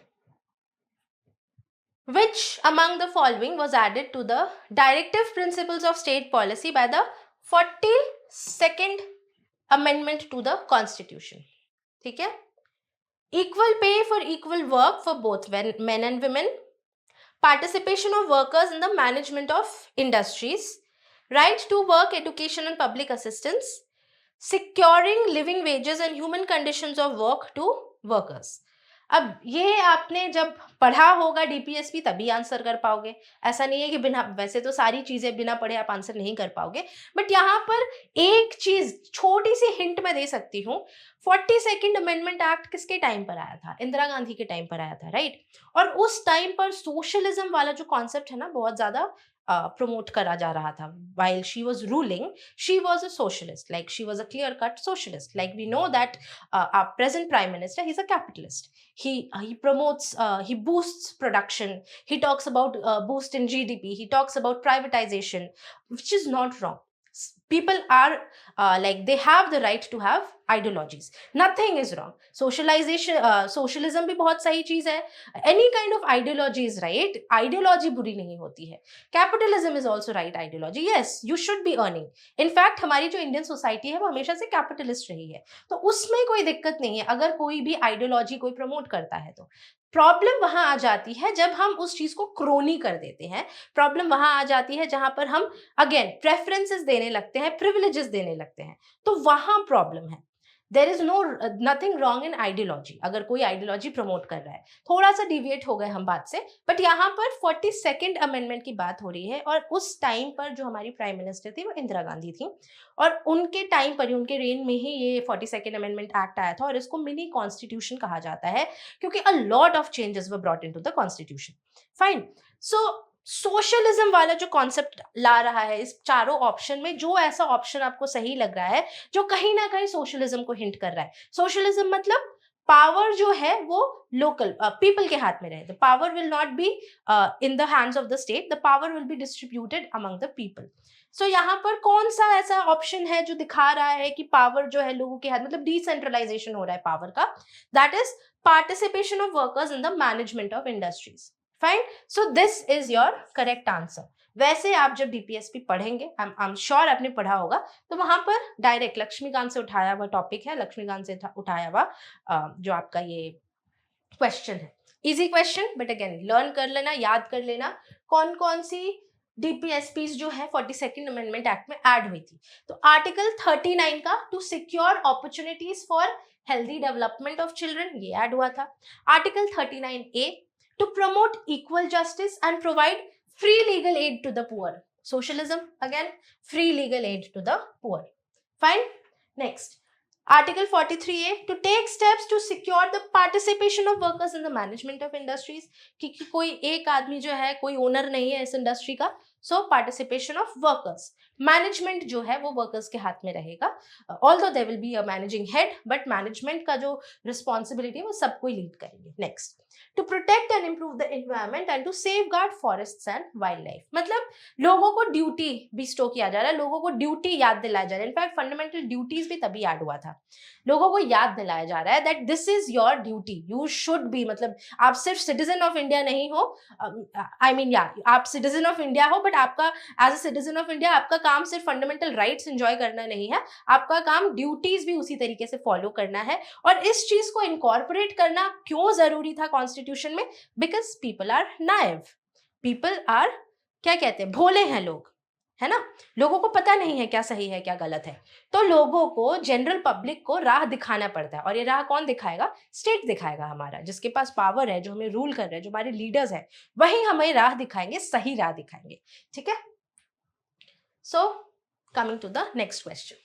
which among the following was added to the directive principles of state policy by the 42nd amendment to the constitution? ठीक है, equal pay for equal work for both men and women, participation of workers in the management of industries, right to work, education and public assistance, securing living wages and human conditions of work to workers. अब ये आपने जब पढ़ा होगा DPSP तभी answer कर पाओगे, ऐसा नहीं है कि बिना, वैसे तो सारी चीजें बिना पढ़े आप आंसर नहीं कर पाओगे, बट यहाँ पर एक चीज छोटी सी हिंट मैं दे सकती हूँ। 42nd अमेंडमेंट एक्ट किसके टाइम पर आया था? इंदिरा गांधी के टाइम पर आया था, राइट? और उस टाइम पर सोशलिज्म वाला जो कॉन्सेप्ट है ना, बहुत ज्यादा प्रमोट करा जा रहा था। while she was ruling, she was a socialist, like she was a clear cut socialist, like we know that our present prime minister, he's a capitalist. He promotes, he boosts production, he talks about boost in GDP, he talks about privatization, which is not wrong. people are like they have the right to have ideologies, nothing is wrong. Socialism भी बहुत सही चीज है, any kind of ideology is right, ideology बुरी नहीं होती है. Capitalism is also right ideology, yes you should be earning. in fact हमारी जो इंडियन सोसाइटी है वो हमेशा से कैपिटलिस्ट रही है, तो उसमें कोई दिक्कत नहीं है अगर कोई भी आइडियोलॉजी कोई प्रमोट करता है. तो प्रॉब्लम वहां आ जाती है जब हम उस चीज को क्रोनी कर देते हैं. प्रॉब्लम वहां आ जाती है जहां पर हम अगेन प्रेफरेंसेस देने लगते हैं, प्रिविलेजेस देने लगते हैं, तो वहां प्रॉब्लम है. There is no nothing wrong in ideology. अगर कोई आइडियोलॉजी प्रमोट कर रहा है, थोड़ा सा डिविएट हो गए हम बात से, बट यहाँ पर 42nd अमेंडमेंट की बात हो रही है, और उस टाइम पर जो हमारी प्राइम मिनिस्टर थी वो इंदिरा गांधी थी, और उनके टाइम पर ही, उनके रेन में ही ये 42nd अमेंडमेंट एक्ट आया था, और इसको मिनी कॉन्स्टिट्यूशन कहा जाता है क्योंकि a lot of changes were brought into the constitution. Fine. So socialism वाला जो कॉन्सेप्ट ला रहा है इस चारों ऑप्शन में, जो ऐसा ऑप्शन आपको सही लग रहा है जो कहीं ना कहीं सोशलिज्म को हिंट कर रहा है. सोशलिज्म मतलब पावर जो है वो लोकल पीपल के हाथ में रहे. The power will not be in the hands of the state, the power will be distributed among the people. So यहाँ पर कौन सा ऐसा ऑप्शन है जो दिखा रहा है कि पावर जो है लोगों के हाथ, मतलब डिसेंट्रलाइजेशन हो रहा है पावर का. That is participation of workers in the management of industries. Fine. So this is your correct answer. वैसे आप जब डीपीएसपी पढ़ेंगे, आई एम श्योर आपने पढ़ा होगा, तो वहां पर डायरेक्ट लक्ष्मीकांत से उठाया हुआ टॉपिक है, लक्ष्मीकांत से उठाया हुआ जो आपका ये क्वेश्चन है. Easy question, but again learn कर लेना, याद कर लेना कौन कौन सी डीपीएसपीज जो है 42nd अमेंडमेंट एक्ट में ऐड हुई थी. तो आर्टिकल 39 का to secure opportunities for healthy development of children, ये ऐड हुआ था. Article 39A to promote equal justice and provide free legal aid to the poor. Socialism, again, free legal aid to the poor. Fine. Next, Article 43A to take steps to secure the participation of workers in the management of industries. क्योंकि कोई एक आदमी जो है कोई owner नहीं है इस इंडस्ट्री का, so participation of workers, management जो है वो वर्कर्स के हाथ में रहेगा. Although there will be a managing head, but management का जो रिस्पॉन्सिबिलिटी है वो सबको लीड करेंगे. Next, to protect and improve the environment and to safeguard forest and wildlife. मतलब लोगों को ड्यूटी बिस्टो किया जा रहा है, लोगों को ड्यूटी याद दिलाया जा रहा है. इनफैक्ट फंडामेंटल ड्यूटीज भी तभी ऐड हुआ था. लोगों को याद दिलाया जा रहा है that this is your duty, you should be, मतलब आप सिर्फ सिटीजन ऑफ इंडिया नहीं हो, आई मीन आप सिटीजन ऑफ इंडिया हो, बट आपका as a citizen of India आपका काम सिर्फ फंडामेंटल राइट्स एंजॉय करना नहीं है, आपका काम ड्यूटीज भी उसी तरीके से फॉलो करना है. और इस चीज को इनकॉर्पोरेट करना क्यों जरूरी था कॉन्स्टिट्यूशन में? Because people are naive, people are, क्या कहते हैं, भोले हैं लोग, है ना. लोगों को पता नहीं है क्या सही है क्या गलत है, तो लोगों को, जनरल पब्लिक को राह दिखाना पड़ता है. और ये राह कौन दिखाएगा? स्टेट दिखाएगा हमारा, जिसके पास पावर है, जो हमें रूल कर रहे हैं, जो हमारे लीडर्स हैं, वही हमें राह दिखाएंगे, सही राह दिखाएंगे. ठीक है. So coming to the next question,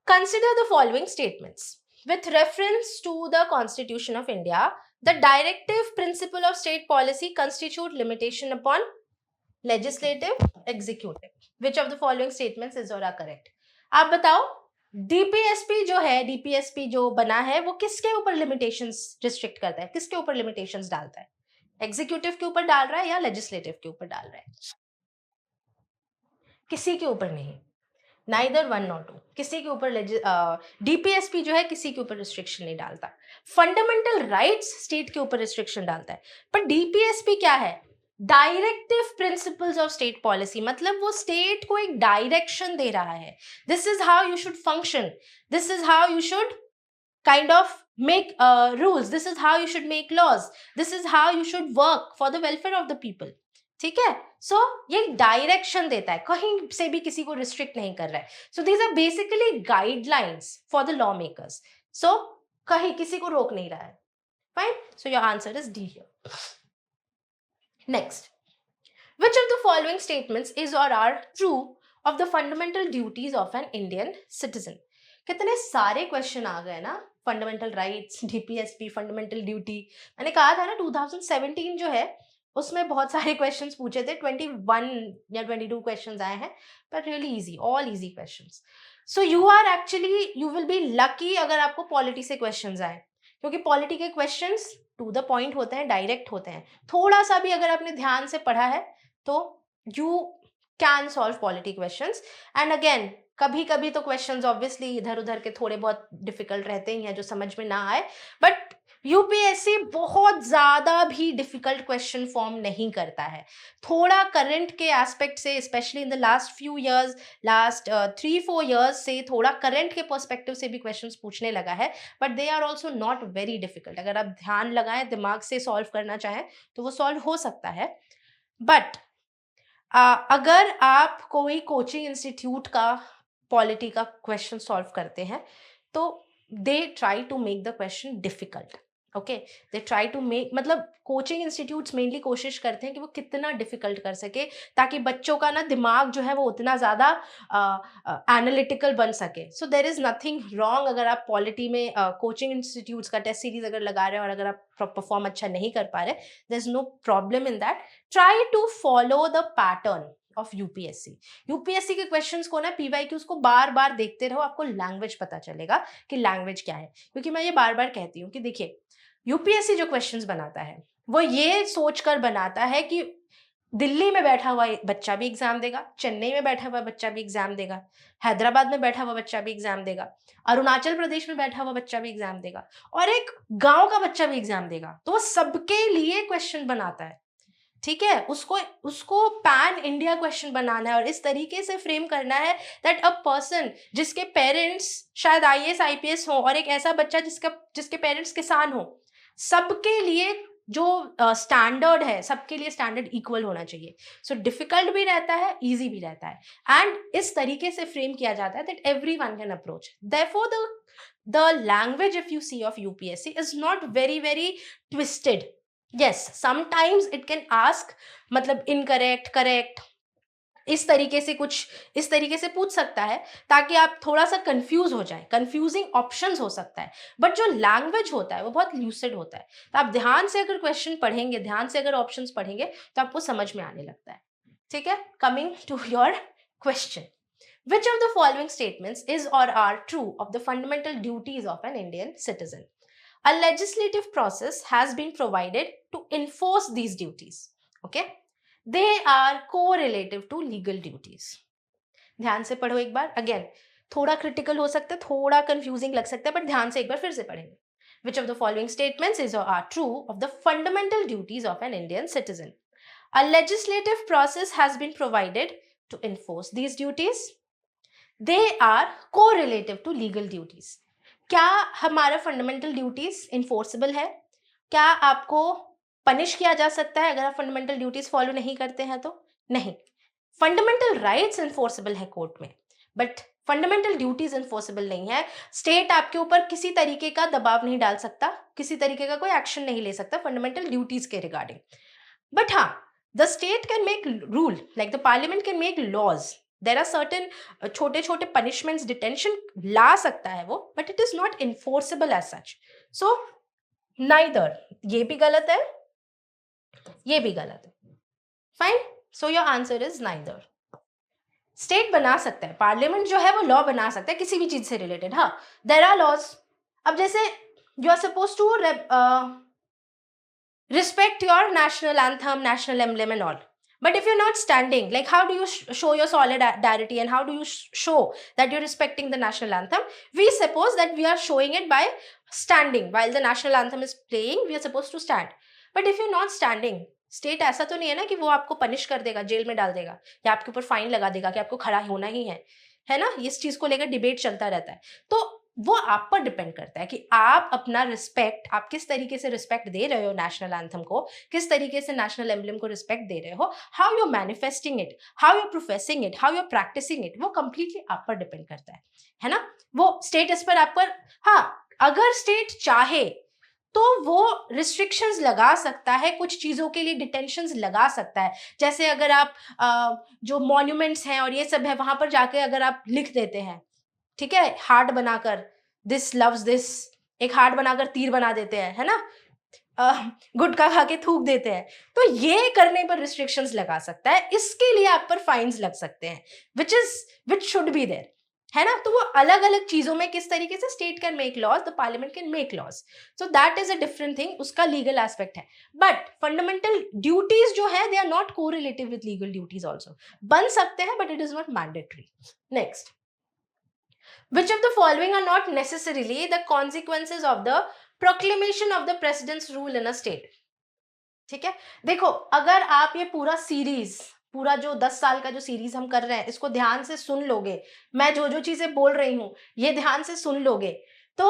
consider the following statements with reference to the Constitution of India. The directive principle of state policy constitute limitation upon legislative, executive. Which of the following statements is or are correct? आप बताओ, DPSP जो है, DPSP जो बना है वो किसके ऊपर लिमिटेशंस रिस्ट्रिक्ट करता है, किसके ऊपर लिमिटेशंस डालता है? एग्जीक्यूटिव के ऊपर डाल रहा है या लेजिस्लेटिव के ऊपर डाल रहा है? किसी के ऊपर नहीं, नाइदर वन नॉट टू. किसी के ऊपर डीपीएसपी जो है किसी के ऊपर रिस्ट्रिक्शन नहीं डालता. फंडामेंटल राइट्स स्टेट के ऊपर रिस्ट्रिक्शन डालता है, पर डीपीएसपी क्या है? Directive principles of state policy, मतलब वो स्टेट को एक डायरेक्शन दे रहा है. This is how you should function, this is how you should kind of make rules, this is how you should make laws, this is how you should work for the welfare of the people. ठीक है. सो ये direction देता है, कहीं से भी किसी को रिस्ट्रिक्ट नहीं कर रहा है. So these are basically guidelines for the law makers. So कहीं किसी को रोक नहीं रहा है. Fine. So your answer is D here. Next, which of the following statements is or are true of the fundamental duties of an Indian citizen? कितने सारे question आ गए ना, fundamental rights, DPSP, fundamental duty. मैंने कहा था ना 2017 जो है उसमें बहुत सारे क्वेश्चंस पूछे थे, 21 या 22 क्वेश्चंस आए हैं, but really easy, all easy questions. So you are actually, you will be lucky अगर आपको पॉलिटी से क्वेश्चंस आए, क्योंकि पॉलिटी के क्वेश्चंस टू द पॉइंट होते हैं, डायरेक्ट होते हैं. थोड़ा सा भी अगर आपने ध्यान से पढ़ा है तो you can solve polity questions. And again कभी कभी तो क्वेश्चंस ऑब्वियसली इधर उधर के थोड़े बहुत डिफिकल्ट रहते ही हैं जो समझ में ना आए, बट यूपीएससी बहुत ज्यादा भी डिफिकल्ट क्वेश्चन फॉर्म नहीं करता है. थोड़ा करंट के एस्पेक्ट से, specially in the last few years, last 3-4 years से थोड़ा करंट के पर्सपेक्टिव से भी क्वेश्चंस पूछने लगा है, but they are also not very difficult. अगर आप ध्यान लगाएं, दिमाग से सॉल्व करना चाहें तो वो सॉल्व हो सकता है. बट अगर आप कोई कोचिंग इंस्टीट्यूट का पॉलिटी का क्वेश्चन सॉल्व करते हैं तो they try to make the question difficult. Okay, they try to make, मतलब कोचिंग इंस्टीट्यूट्स मेनली कोशिश करते हैं कि वो कितना डिफिकल्ट कर सके ताकि बच्चों का ना दिमाग जो है वो उतना ज़्यादा एनालिटिकल बन सके. सो देर इज़ नथिंग रॉन्ग अगर आप पॉलिटी में कोचिंग इंस्टीट्यूट्स का टेस्ट सीरीज अगर लगा रहे हैं और अगर आप परफॉर्म अच्छा नहीं कर पा रहे, there is no problem in that. Try to follow the pattern of UPSC. UPSC के क्वेश्चंस को ना, पीवाईक्यूज को बार बार देखते रहो, आपको लैंग्वेज पता चलेगा कि लैंग्वेज क्या है. क्योंकि मैं ये बार बार कहती हूँ कि देखिए, यूपीएससी जो क्वेश्चंस बनाता है वो ये सोचकर बनाता है कि दिल्ली में बैठा हुआ बच्चा भी एग्जाम देगा, चेन्नई में बैठा हुआ बच्चा भी एग्जाम देगा, हैदराबाद में बैठा हुआ बच्चा भी एग्जाम देगा, अरुणाचल प्रदेश में बैठा हुआ बच्चा भी एग्जाम देगा, और एक गांव का बच्चा भी एग्जाम देगा. तो वो सबके लिए क्वेश्चन बनाता है. ठीक है, उसको उसको पैन इंडिया क्वेश्चन बनाना है और इस तरीके से फ्रेम करना है दैट अ पर्सन जिसके पेरेंट्स शायद आईएएस आईपीएस हो और एक ऐसा बच्चा जिसके पेरेंट्स किसान हो, सबके लिए जो स्टैंडर्ड है, सबके लिए स्टैंडर्ड इक्वल होना चाहिए. सो डिफिकल्ट भी रहता है, इजी भी रहता है, एंड इस तरीके से फ्रेम किया जाता है that everyone can approach. Therefore the language, if you see, of UPSC is not very twisted. Yes, sometimes it can ask मतलब incorrect, correct, इस तरीके से पूछ सकता है ताकि आप थोड़ा सा कंफ्यूज हो जाए. कंफ्यूजिंग ऑप्शंस हो सकता है, बट जो लैंग्वेज होता है वो बहुत ल्यूसिड होता है. तो आप ध्यान से अगर क्वेश्चन पढ़ेंगे, ध्यान से अगर ऑप्शंस पढ़ेंगे तो आपको समझ में आने लगता है. ठीक है, coming to your question. Which of the following statements is or are true of the fundamental duties of an Indian citizen? A legislative process has been provided to enforce these duties. Okay? They are correlative to legal duties. ध्यान से पढ़ो एक बार. Again, थोड़ा critical हो सकता है, थोड़ा confusing लग सकता है, but ध्यान से एक बार फिर से पढ़ेंगे. Which of the following statements is or are true of the fundamental duties of an Indian citizen? A legislative process has been provided to enforce these duties. They are correlative to legal duties. क्या हमारा fundamental duties enforceable है? क्या आपको punish किया जा सकता है अगर आप फंडामेंटल ड्यूटीज फॉलो नहीं करते हैं तो? नहीं. फंडामेंटल राइट्स इन्फोर्सेबल है कोर्ट में, बट फंडामेंटल ड्यूटीज इन्फोर्सेबल नहीं है. स्टेट आपके ऊपर किसी तरीके का दबाव नहीं डाल सकता, किसी तरीके का कोई एक्शन नहीं ले सकता फंडामेंटल ड्यूटीज के रिगार्डिंग. बट हाँ, the state can make rule, like the parliament can make laws. There are certain छोटे छोटे पनिशमेंट्स, डिटेंशन ला सकता है वो, but it is not enforceable as such. So neither, ये भी गलत है, ये भी गलत है. Fine. So your answer is neither. State बना सकता है, पार्लियामेंट जो है वो लॉ बना सकता है किसी भी चीज से रिलेटेड. हाँ, देर आर लॉज. अब जैसे you are suppose to respect your national anthem, national emblem and all. But if you're not standing, like how do you show your solidarity and how do you show that you're respecting the national anthem? We suppose that we are showing it by standing. While the national anthem is playing, we are supposed to stand. But if you're not standing, state ऐसा तो नहीं है ना कि वो आपको punish कर देगा, जेल में डाल देगा या आपके ऊपर फाइन लगा देगा कि आपको खड़ा होना ही है ना. इस चीज को लेकर डिबेट चलता रहता है. तो वो आप पर डिपेंड करता है कि आप अपना रिस्पेक्ट, आप किस तरीके से रिस्पेक्ट दे रहे हो नेशनल एंथम को, किस तरीके से नेशनल एम्बलम को रिस्पेक्ट दे रहे हो. How you manifesting it, how you professing it, how you practising it, वो कंप्लीटली आप पर डिपेंड करता है ना. वो स्टेट इस पर आप पर, हाँ, अगर स्टेट चाहे तो वो रिस्ट्रिक्शंस लगा सकता है, कुछ चीज़ों के लिए डिटेंशंस लगा सकता है. जैसे अगर आप जो मॉन्यूमेंट्स हैं और ये सब है वहां पर जाके अगर आप लिख देते हैं, ठीक है, हार्ट बनाकर दिस लव्स दिस, एक हार्ट बनाकर तीर बना देते हैं, है ना, गुटखा खा के थूक देते हैं, तो ये करने पर रिस्ट्रिक्शंस लगा सकता है. इसके लिए आप पर फाइन्स लग सकते हैं, विच शुड बी देयर. है ना, तो वो अलग अलग चीजों में किस तरीके से state can make laws, the parliament can make laws, so that is a different thing, उसका लीगल एस्पेक्ट है। बट फंडामेंटल ड्यूटीज जो है they are not correlative with legal duties also, बन सकते हैं but it is not mandatory. Next, which of the following are not necessarily the consequences of the proclamation of the president's rule in a state? ठीक है, देखो अगर आप ये पूरा सीरीज, पूरा जो 10 साल का जो सीरीज हम कर रहे हैं, इसको ध्यान से सुन लोगे, मैं जो जो चीजें बोल रही हूं ये ध्यान से सुन लोगे, तो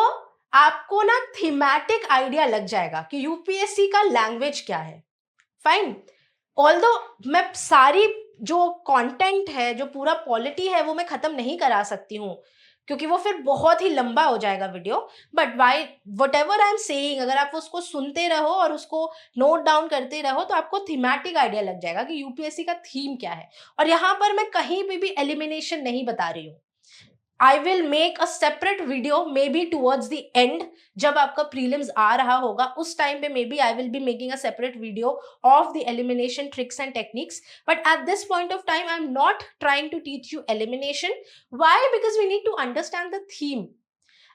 आपको ना थीमेटिक आइडिया लग जाएगा कि यूपीएससी का लैंग्वेज क्या है। फाइन, ऑल्दो मैं सारी जो कंटेंट है, जो पूरा पॉलिटी है, वो मैं खत्म नहीं करा सकती हूँ क्योंकि वो फिर बहुत ही लंबा हो जाएगा video, but why what ever I am saying, अगर आप उसको सुनते रहो और उसको नोट डाउन करते रहो तो आपको थीमेटिक आइडिया लग जाएगा कि यूपीएससी का थीम क्या है। और यहाँ पर मैं कहीं भी एलिमिनेशन नहीं बता रही हूँ, I will make a separate video maybe towards the end, जब आपका prelims आ रहा होगा उस टाइम पे maybe I will be making a separate video of the elimination tricks and techniques, but at this point of time I'm not trying to teach you elimination. Why? Because we need to understand the theme,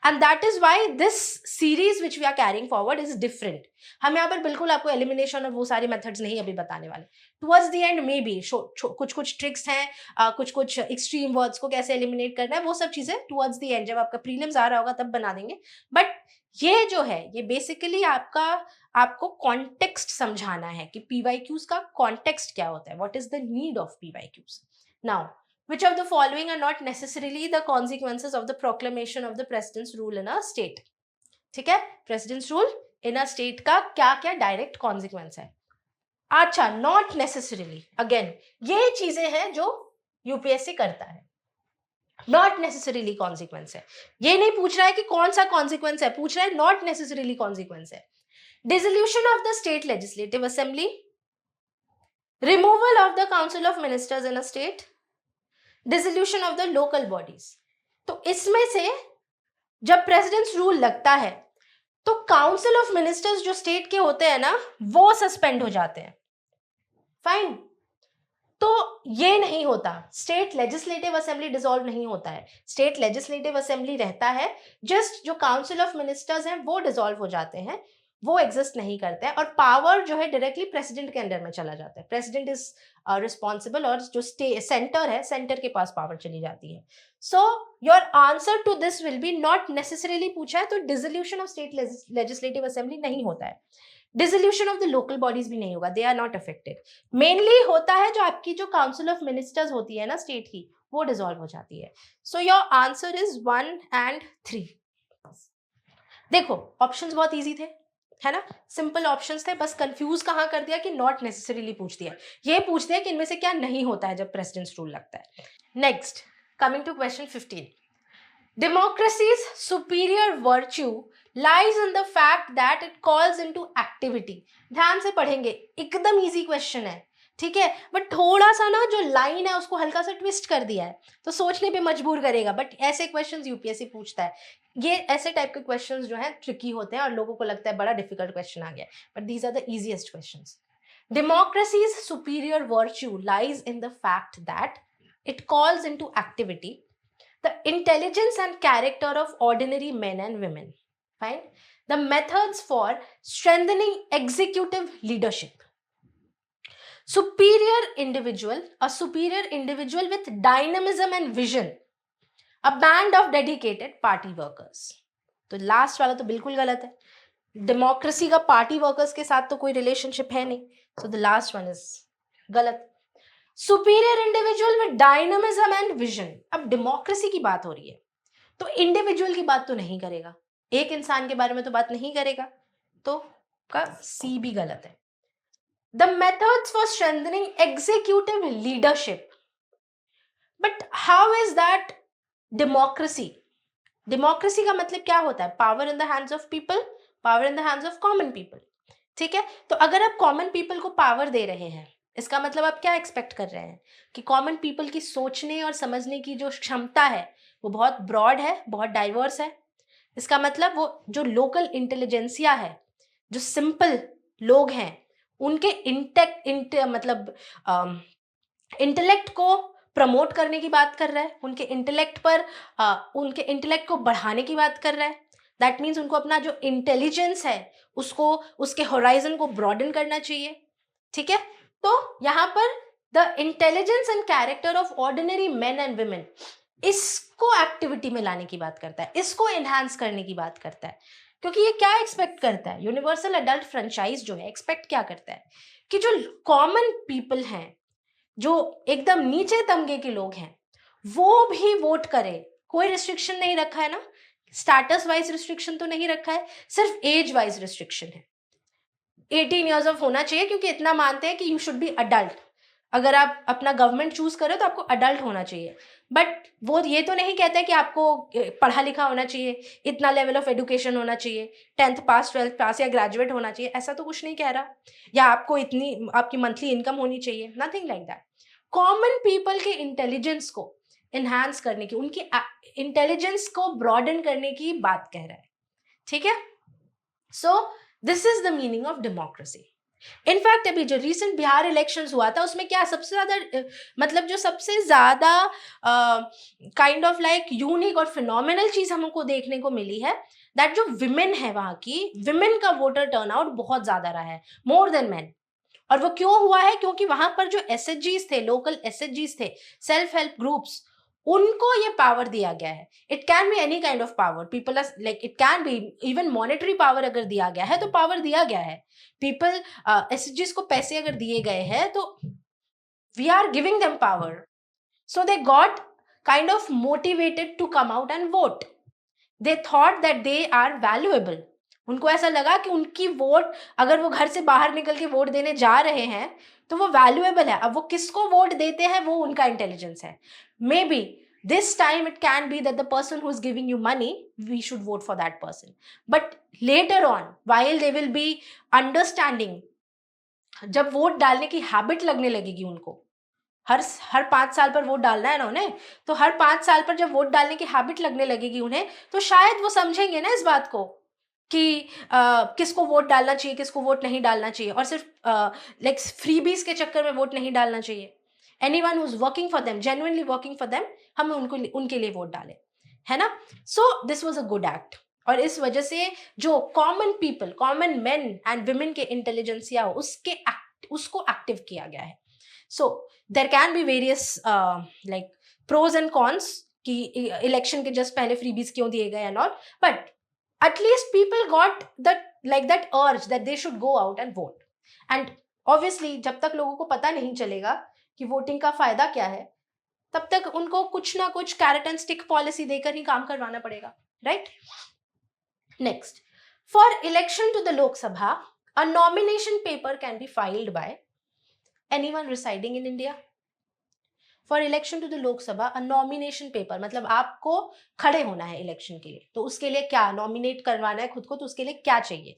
and that is why this series which we are carrying forward is different. हम यहाँ पर बिल्कुल आपको elimination और वो सारे methods नहीं अभी बताने वाले, towards the end may be कुछ कुछ ट्रिक्स हैं, कुछ कुछ एक्सट्रीम वर्ड्स को कैसे एलिमिनेट करना है, वो सब चीजें टुवर्ड्स द एंड जब आपका प्रीलिम्स आ रहा होगा तब बना देंगे। बट ये जो है ये बेसिकली आपको कॉन्टेक्स्ट समझाना है कि पीवाईक्यूज का कॉन्टेक्स्ट क्या होता है, what is the need of PYQs. Now, which of the following are not necessarily the consequences of the proclamation of the president's rule in a state? ठीक है, president's rule in a state का क्या क्या direct consequence है। अच्छा, not necessarily, again ये चीजें हैं जो यूपीएससी करता है, नॉट नेसेसरीली कॉन्सिक्वेंस है। ये नहीं पूछ रहा है कि कौन सा कॉन्सिक्वेंस है, पूछ रहा है नॉट नेसेसरीली कॉन्सिक्वेंस है। Dissolution of the state legislative assembly, removal of the council of ministers in a state, dissolution of the local bodies. तो इसमें से जब प्रेसिडेंट्स रूल लगता है तो काउंसिल ऑफ मिनिस्टर्स जो स्टेट के होते हैं ना वो सस्पेंड हो जाते हैं। फाइन, तो ये नहीं होता, स्टेट लेजिस्लेटिव असेंबली डिसॉल्व नहीं होता है, स्टेट लेजिस्लेटिव असेंबली रहता है, जस्ट जो काउंसिल ऑफ मिनिस्टर्स हैं वो डिसॉल्व हो जाते हैं, वो एग्जिस्ट नहीं करते हैं, और पावर जो है डायरेक्टली प्रेसिडेंट के अंडर में चला जाता है। प्रेसिडेंट इज रिस्पॉन्सिबल, और जो सेंटर है, सेंटर के पास पावर चली जाती है। So your answer to this will be not necessarily पूछा है तो dissolution of state legislative assembly नहीं होता है, dissolution of the local bodies भी नहीं होगा, they are not affected. Mainly होता है जो आपकी जो काउंसिल ऑफ मिनिस्टर्स होती है ना स्टेट की, वो डिसॉल्व हो जाती है। So your answer is 1 and 3। देखो ऑप्शंस बहुत इजी थे, है ना, सिंपल ऑप्शंस थे, बस कंफ्यूज कहाँ कर दिया कि नॉट नेसेसरीली पूछ दिया, ये पूछ दिया कि इनमें से क्या नहीं होता है जब प्रेसिडेंट्स रूल लगता है। Next, coming to question 15, democracy's superior virtue lies in the fact that it calls into activity। ध्यान से पढ़ेंगे, एकदम इजी क्वेश्चन है, ठीक है, बट थोड़ा सा ना जो लाइन है उसको हल्का सा ट्विस्ट कर दिया है तो सोचने पे मजबूर करेगा, बट ऐसे क्वेश्चंस यूपीएससी पूछता है। ये ऐसे टाइप के क्वेश्चंस जो हैं ट्रिकी होते हैं और लोगों को लगता है बड़ा डिफिकल्ट क्वेश्चन आ गया, but these are the easiest questions. democracy's superior virtue lies in the fact that it calls into activity the intelligence and character of ordinary men and women. Fine. The methods for strengthening executive leadership. Superior individual, a superior individual with dynamism and vision, a band of dedicated party workers. तो last वाला तो बिल्कुल गलत है, democracy का party workers के साथ तो कोई रिलेशनशिप है नहीं, so the last one is गलत। Superior individual with dynamism and vision, अब डेमोक्रेसी की बात हो रही है तो इंडिविजुअल की बात तो नहीं करेगा, एक इंसान के बारे में तो बात नहीं करेगा, तो का सी भी गलत है। The methods for strengthening executive leadership, but how is that democracy? Democracy का मतलब क्या होता है? Power in the hands of people, power in the hands of common people, ठीक है। तो अगर आप कॉमन पीपल को पावर दे रहे हैं, इसका मतलब आप क्या एक्सपेक्ट कर रहे हैं कि कॉमन पीपल की सोचने और समझने की जो क्षमता है वो बहुत ब्रॉड है, बहुत डाइवर्स है। इसका मतलब वो जो लोकल इंटेलिजेंसिया है, जो सिंपल लोग हैं, उनके इंटेलेक्ट को प्रमोट करने की बात कर रहा है, उनके इंटेलेक्ट को बढ़ाने की बात कर रहा है। दैट मीन्स उनको अपना जो इंटेलिजेंस है उसको, उसके होराइजन को ब्रॉडन करना चाहिए। ठीक है, तो यहाँ पर the intelligence and character of ordinary main and women, इसको एक्टिविटी में लाने की बात करता है, इसको एनहांस करने की बात करता है। क्योंकि ये क्या एक्सपेक्ट करता है, यूनिवर्सल एडल्ट फ्रेंचाइज जो है एक्सपेक्ट क्या करता है कि जो कॉमन पीपल हैं, जो एकदम नीचे तमगे के लोग हैं, वो भी वोट करे। कोई रिस्ट्रिक्शन नहीं रखा है ना, स्टेटस वाइज रिस्ट्रिक्शन तो नहीं रखा है, सिर्फ एज वाइज रिस्ट्रिक्शन है। 18 ईयर्स ऑफ होना चाहिए, क्योंकि इतना मानते हैं कि यू शुड बी अडल्ट। अगर आप अपना गवर्नमेंट चूज करें तो आपको अडल्ट होना चाहिए, बट वो ये तो नहीं कहता है कि आपको पढ़ा लिखा होना चाहिए, इतना लेवल ऑफ एजुकेशन होना चाहिए, 10th पास 12th पास या ग्रेजुएट होना चाहिए, ऐसा तो कुछ नहीं कह रहा, या आपको इतनी आपकी मंथली इनकम होनी चाहिए, nothing like that. Common people के इंटेलिजेंस को इन्हांस करने की, उनकी इंटेलिजेंस को ब्रॉडन करने की बात कह रहा है। ठीक है, so this is the meaning of democracy. In fact अभी जो रिसेंट बिहार इलेक्शंस हुआ था उसमें क्या सबसे ज्यादा मतलब जो सबसे ज्यादा काइंड ऑफ लाइक यूनिक और फिनोमिनल चीज हमको देखने को मिली है, दैट जो विमेन है वहां की, विमेन का वोटर टर्नआउट बहुत ज्यादा रहा है, मोर देन मैन। और वो क्यों हुआ है, क्योंकि वहां पर जो एसएचजीज थे, लोकल एसएचजीज थे, सेल्फ हेल्प ग्रुप्स, उनको ये पावर दिया गया है। It can be any kind of power, people like it can be even monetary power, अगर दिया गया है तो पावर दिया गया है। पीपल एसएचजीज को पैसे अगर दिए गए हैं तो we are giving them power, so they got kind of motivated to come out and vote. They thought that they are valuable, उनको ऐसा लगा कि उनकी वोट, अगर वो घर से बाहर निकल के वोट देने जा रहे हैं तो वो वैल्यूएबल है। अब वो किसको वोट देते हैं वो उनका इंटेलिजेंस है। Maybe this time it can be that the person who is giving you money, we should vote for that person, but later on while they will be understanding, जब vote डालने की habit लगने लगेगी उनको, हर 5 साल पर vote डालना है ना उन्हें, तो हर 5 साल पर जब वोट डालने की हैबिट लगने लगेगी उन्हें, तो शायद वो समझेंगे ना इस बात को कि किसको वोट डालना चाहिए, किसको वोट नहीं डालना चाहिए, और सिर्फ लाइक फ्रीबीज के चक्कर में वोट नहीं डालना चाहिए। Anyone who is working for them, genuinely working for them, हम उनके लिए वोट डालें, है ना। So this was a good act, और इस वजह से जो common people, common men and women के इंटेलिजेंसिया हो, उसको एक्टिव किया गया है। So there can be various like pros and cons कि इलेक्शन के जस्ट पहले फ्रीबीज क्यों दिए गए and all, but at least people got that urge that they should go out and vote. And obviously जब तक लोगों को पता नहीं चलेगा कि वोटिंग का फायदा क्या है, तब तक उनको कुछ ना कुछ कैरेट एंड स्टिक पॉलिसी देकर ही काम करवाना पड़ेगा, right. Next, for election to the Lok Sabha a nomination paper can be filed by anyone residing in India. For election to the Lok Sabha a nomination paper, मतलब आपको खड़े होना है इलेक्शन के लिए, तो उसके लिए क्या नॉमिनेट करवाना है खुद को, तो उसके लिए क्या चाहिए,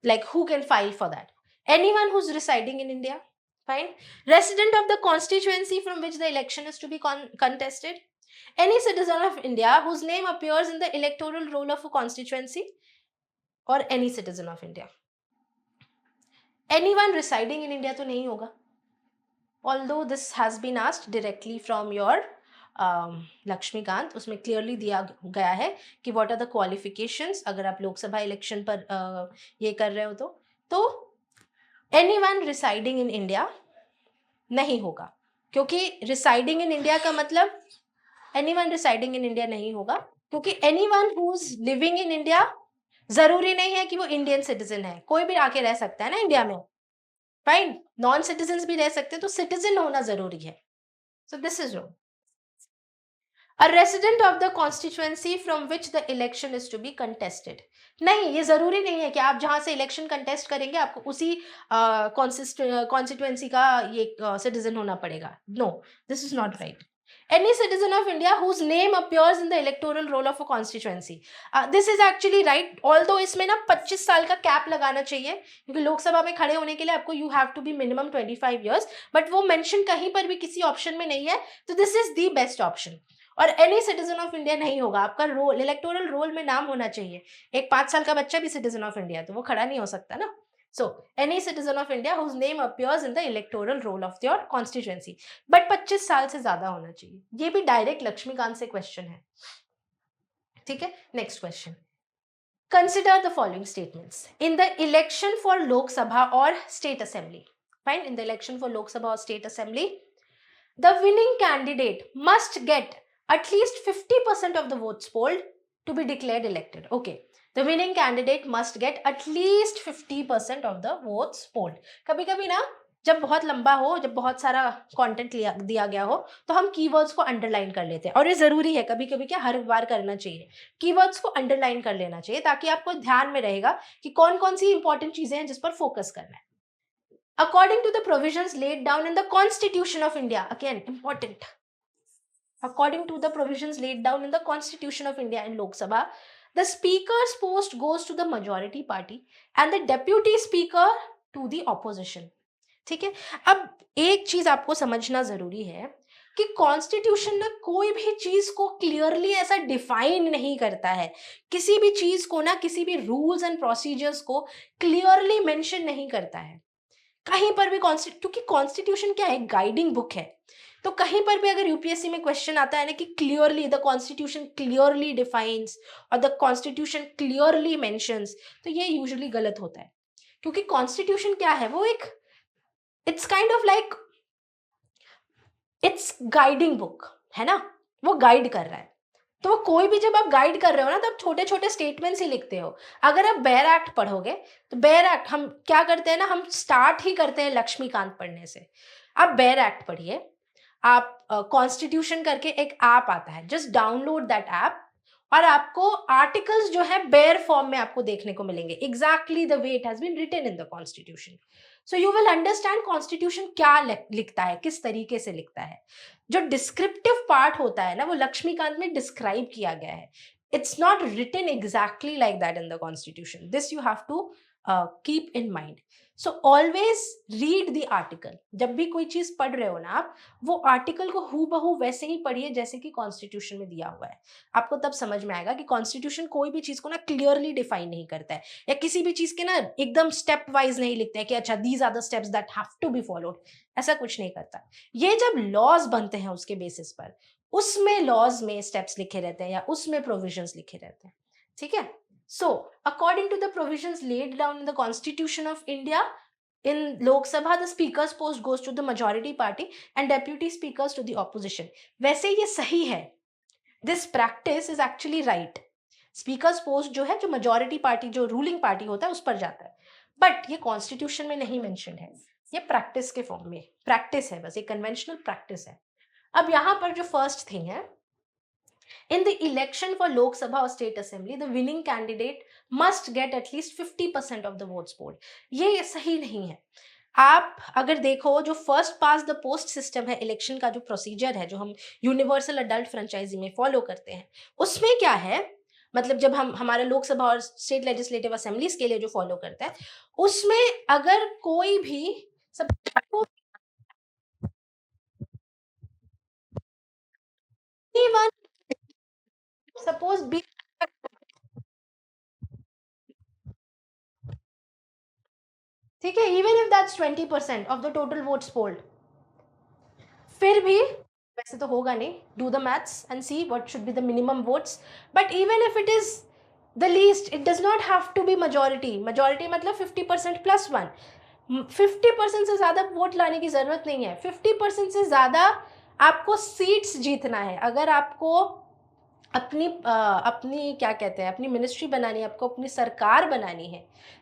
like who can file for that, anyone who is residing in India, fine, resident of the constituency from which the election is to be contested, any citizen of India whose name appears in the electoral roll of a constituency, or any citizen of India. Anyone residing in India तो नहीं होगा, although this has been asked directly from your Laxmikant, उसमें clearly दिया गया है कि what are the qualifications अगर आप लोकसभा इलेक्शन पर ये कर रहे हो तो एनीवन रिसाइडिंग इन इंडिया नहीं होगा, क्योंकि रिसाइडिंग इन इंडिया का मतलब एनीवन रिसाइडिंग इन इंडिया नहीं होगा, क्योंकि anyone who is living in India जरूरी नहीं है कि वो इंडियन सिटीजन है, कोई भी आके रह सकता है ना इंडिया में, फाइन, नॉन सिटीजन भी रह सकते हैं, तो सिटीजन होना जरूरी है। So this is wrong. A resident of the constituency from which the election is to be contested, नहीं, ये जरूरी नहीं है कि आप जहां से इलेक्शन कंटेस्ट करेंगे आपको उसी कॉन्स्टिट्यूएंसी का ये सिटीजन होना पड़ेगा। No, this is not right. Any citizen of India whose name appears in the electoral roll of a constituency. This is actually right, although इसमें ना 25 साल का कैप लगाना चाहिए, क्योंकि लोकसभा में खड़े होने के लिए आपको you have to be minimum 25 years, but वो मेंशन कहीं पर भी किसी ऑप्शन में नहीं है, तो this is the best option. और एनी सिटीजन ऑफ इंडिया नहीं होगा, आपका रोल, इलेक्टोरल रोल में नाम होना चाहिए। एक 5 साल का बच्चा भी सिटीजन ऑफ इंडिया, तो वो खड़ा नहीं हो सकता ना, So any citizen of India whose name appears in the electoral roll of your constituency. But 25 साल से ज्यादा होना चाहिए. ये भी डायरेक्ट लक्ष्मीकांत से क्वेश्चन है. ठीक है. Next question. Consider the following statements. In the election for Lok Sabha or State Assembly, fine, in the election for Lok Sabha or State Assembly, the winning candidate must get at least 50% of the votes polled to be declared elected. Okay. The winning candidate must get at least 50% of the votes polled. कभी कभी ना जब बहुत लंबा हो, जब बहुत सारा कंटेंट दिया गया हो, तो हम कीवर्ड्स को अंडरलाइन कर लेते हैं. और ये जरूरी है, कभी कभी क्या हर बार करना चाहिए. कीवर्ड्स को अंडरलाइन कर लेना चाहिए ताकि आपको ध्यान में रहेगा कि कौन कौन सी इंपॉर्टेंट चीजें हैं जिस पर फोकस करना है. According to the provisions laid down in the Constitution of India, again important. According to the provisions laid down in the Constitution of India in Lok Sabha, the speaker's post goes to the majority party and the deputy speaker to the opposition. ठीक है. अब एक चीज आपको समझना जरूरी है कि कॉन्स्टिट्यूशन ना कोई भी चीज को क्लियरली ऐसा डिफाइन नहीं करता है. किसी भी चीज को ना, किसी भी रूल्स एंड प्रोसीजर्स को क्लियरली मेंशन नहीं करता है कहीं पर भी. क्योंकि कॉन्स्टिट्यूशन क्या है, गाइडिंग बुक है. तो कहीं पर भी अगर यूपीएससी में क्वेश्चन आता है ना कि clearly the constitution clearly defines और द कॉन्स्टिट्यूशन क्लियरली मेंशंस, तो ये यूजुअली गलत होता है. क्योंकि कॉन्स्टिट्यूशन क्या है, वो एक it's kind of like it's guiding book है ना, वो गाइड कर रहा है. तो कोई भी जब आप गाइड कर रहे हो ना, तब छोटे छोटे स्टेटमेंट्स ही लिखते हो. अगर आप बेयर एक्ट पढ़ोगे तो बेयर एक्ट हम क्या करते हैं ना, हम स्टार्ट ही करते हैं लक्ष्मीकांत पढ़ने से. आप बेयर एक्ट पढ़िए. आप कॉन्स्टिट्यूशन करके एक ऐप आता है, जस्ट डाउनलोड दैट ऐप और आपको आर्टिकल्स जो है बेयर फॉर्म में आपको देखने को मिलेंगे, exactly the way it has been written in the constitution. So you will understand constitution क्या लिखता है, किस तरीके से लिखता है. जो डिस्क्रिप्टिव पार्ट होता है ना, वो लक्ष्मीकांत में डिस्क्राइब किया गया है. It's not written exactly like that in the constitution. This you have to keep in mind. So always read the article. जब भी कोई चीज पढ़ रहे हो ना आप, वो आर्टिकल को हूबहू वैसे ही पढ़िए जैसे कि कॉन्स्टिट्यूशन में दिया हुआ है. आपको तब समझ में आएगा कि कॉन्स्टिट्यूशन कोई भी चीज को ना क्लियरली डिफाइन नहीं करता है, या किसी भी चीज के ना एकदम स्टेप वाइज नहीं लिखते हैं कि अच्छा these are the steps that have to be followed. ऐसा कुछ नहीं करता. ये जब लॉज बनते हैं उसके बेसिस पर, उसमें लॉज में स्टेप्स लिखे रहते हैं या उसमें प्रोविजंस लिखे रहते हैं. ठीक है. So, according to the provisions laid down in the Constitution of India, in Lok Sabha, the speaker's post goes to the majority party and deputy speakers to the opposition. वैसे ये सही है. This practice is actually right. Speaker's post जो है, जो majority party, जो ruling party होता है, उस पर जाता है. But ये Constitution में नहीं mentioned है. ये practice के form में practice है, बस ये conventional practice है. अब यहाँ पर जो first thing है, in the election for Lok Sabha or State Assembly, the winning candidate must get at least 50% of the votes polled. ये सही नहीं है. आप अगर देखो, जो first past the post system है, इलेक्शन का जो प्रोसीजर है, जो हम यूनिवर्सल अडल्ट फ्रेंचाइजी में फॉलो करते हैं, उसमें क्या है, मतलब जब हम हमारे लोकसभा और स्टेट लेजिस्लेटिव असेंबलीज के लिए जो फॉलो करते हैं, उसमें अगर कोई भी सपोज बी, ठीक है, even if that's 20% of the total votes polled, फिर भी वैसे तो होगा नहीं, do the maths and see what should be the minimum votes. But even if it is the least, it does not have to be majority. majority मतलब 50% plus 1. 50% से ज्यादा vote लाने की जरूरत नहीं है. 50% से ज्यादा आपको सीट्स जीतना है. अगर आपको अपनी क्या कहते हैं, अपनी मिनिस्ट्री बनानी है, आपको अपनी सरकार बनानी है,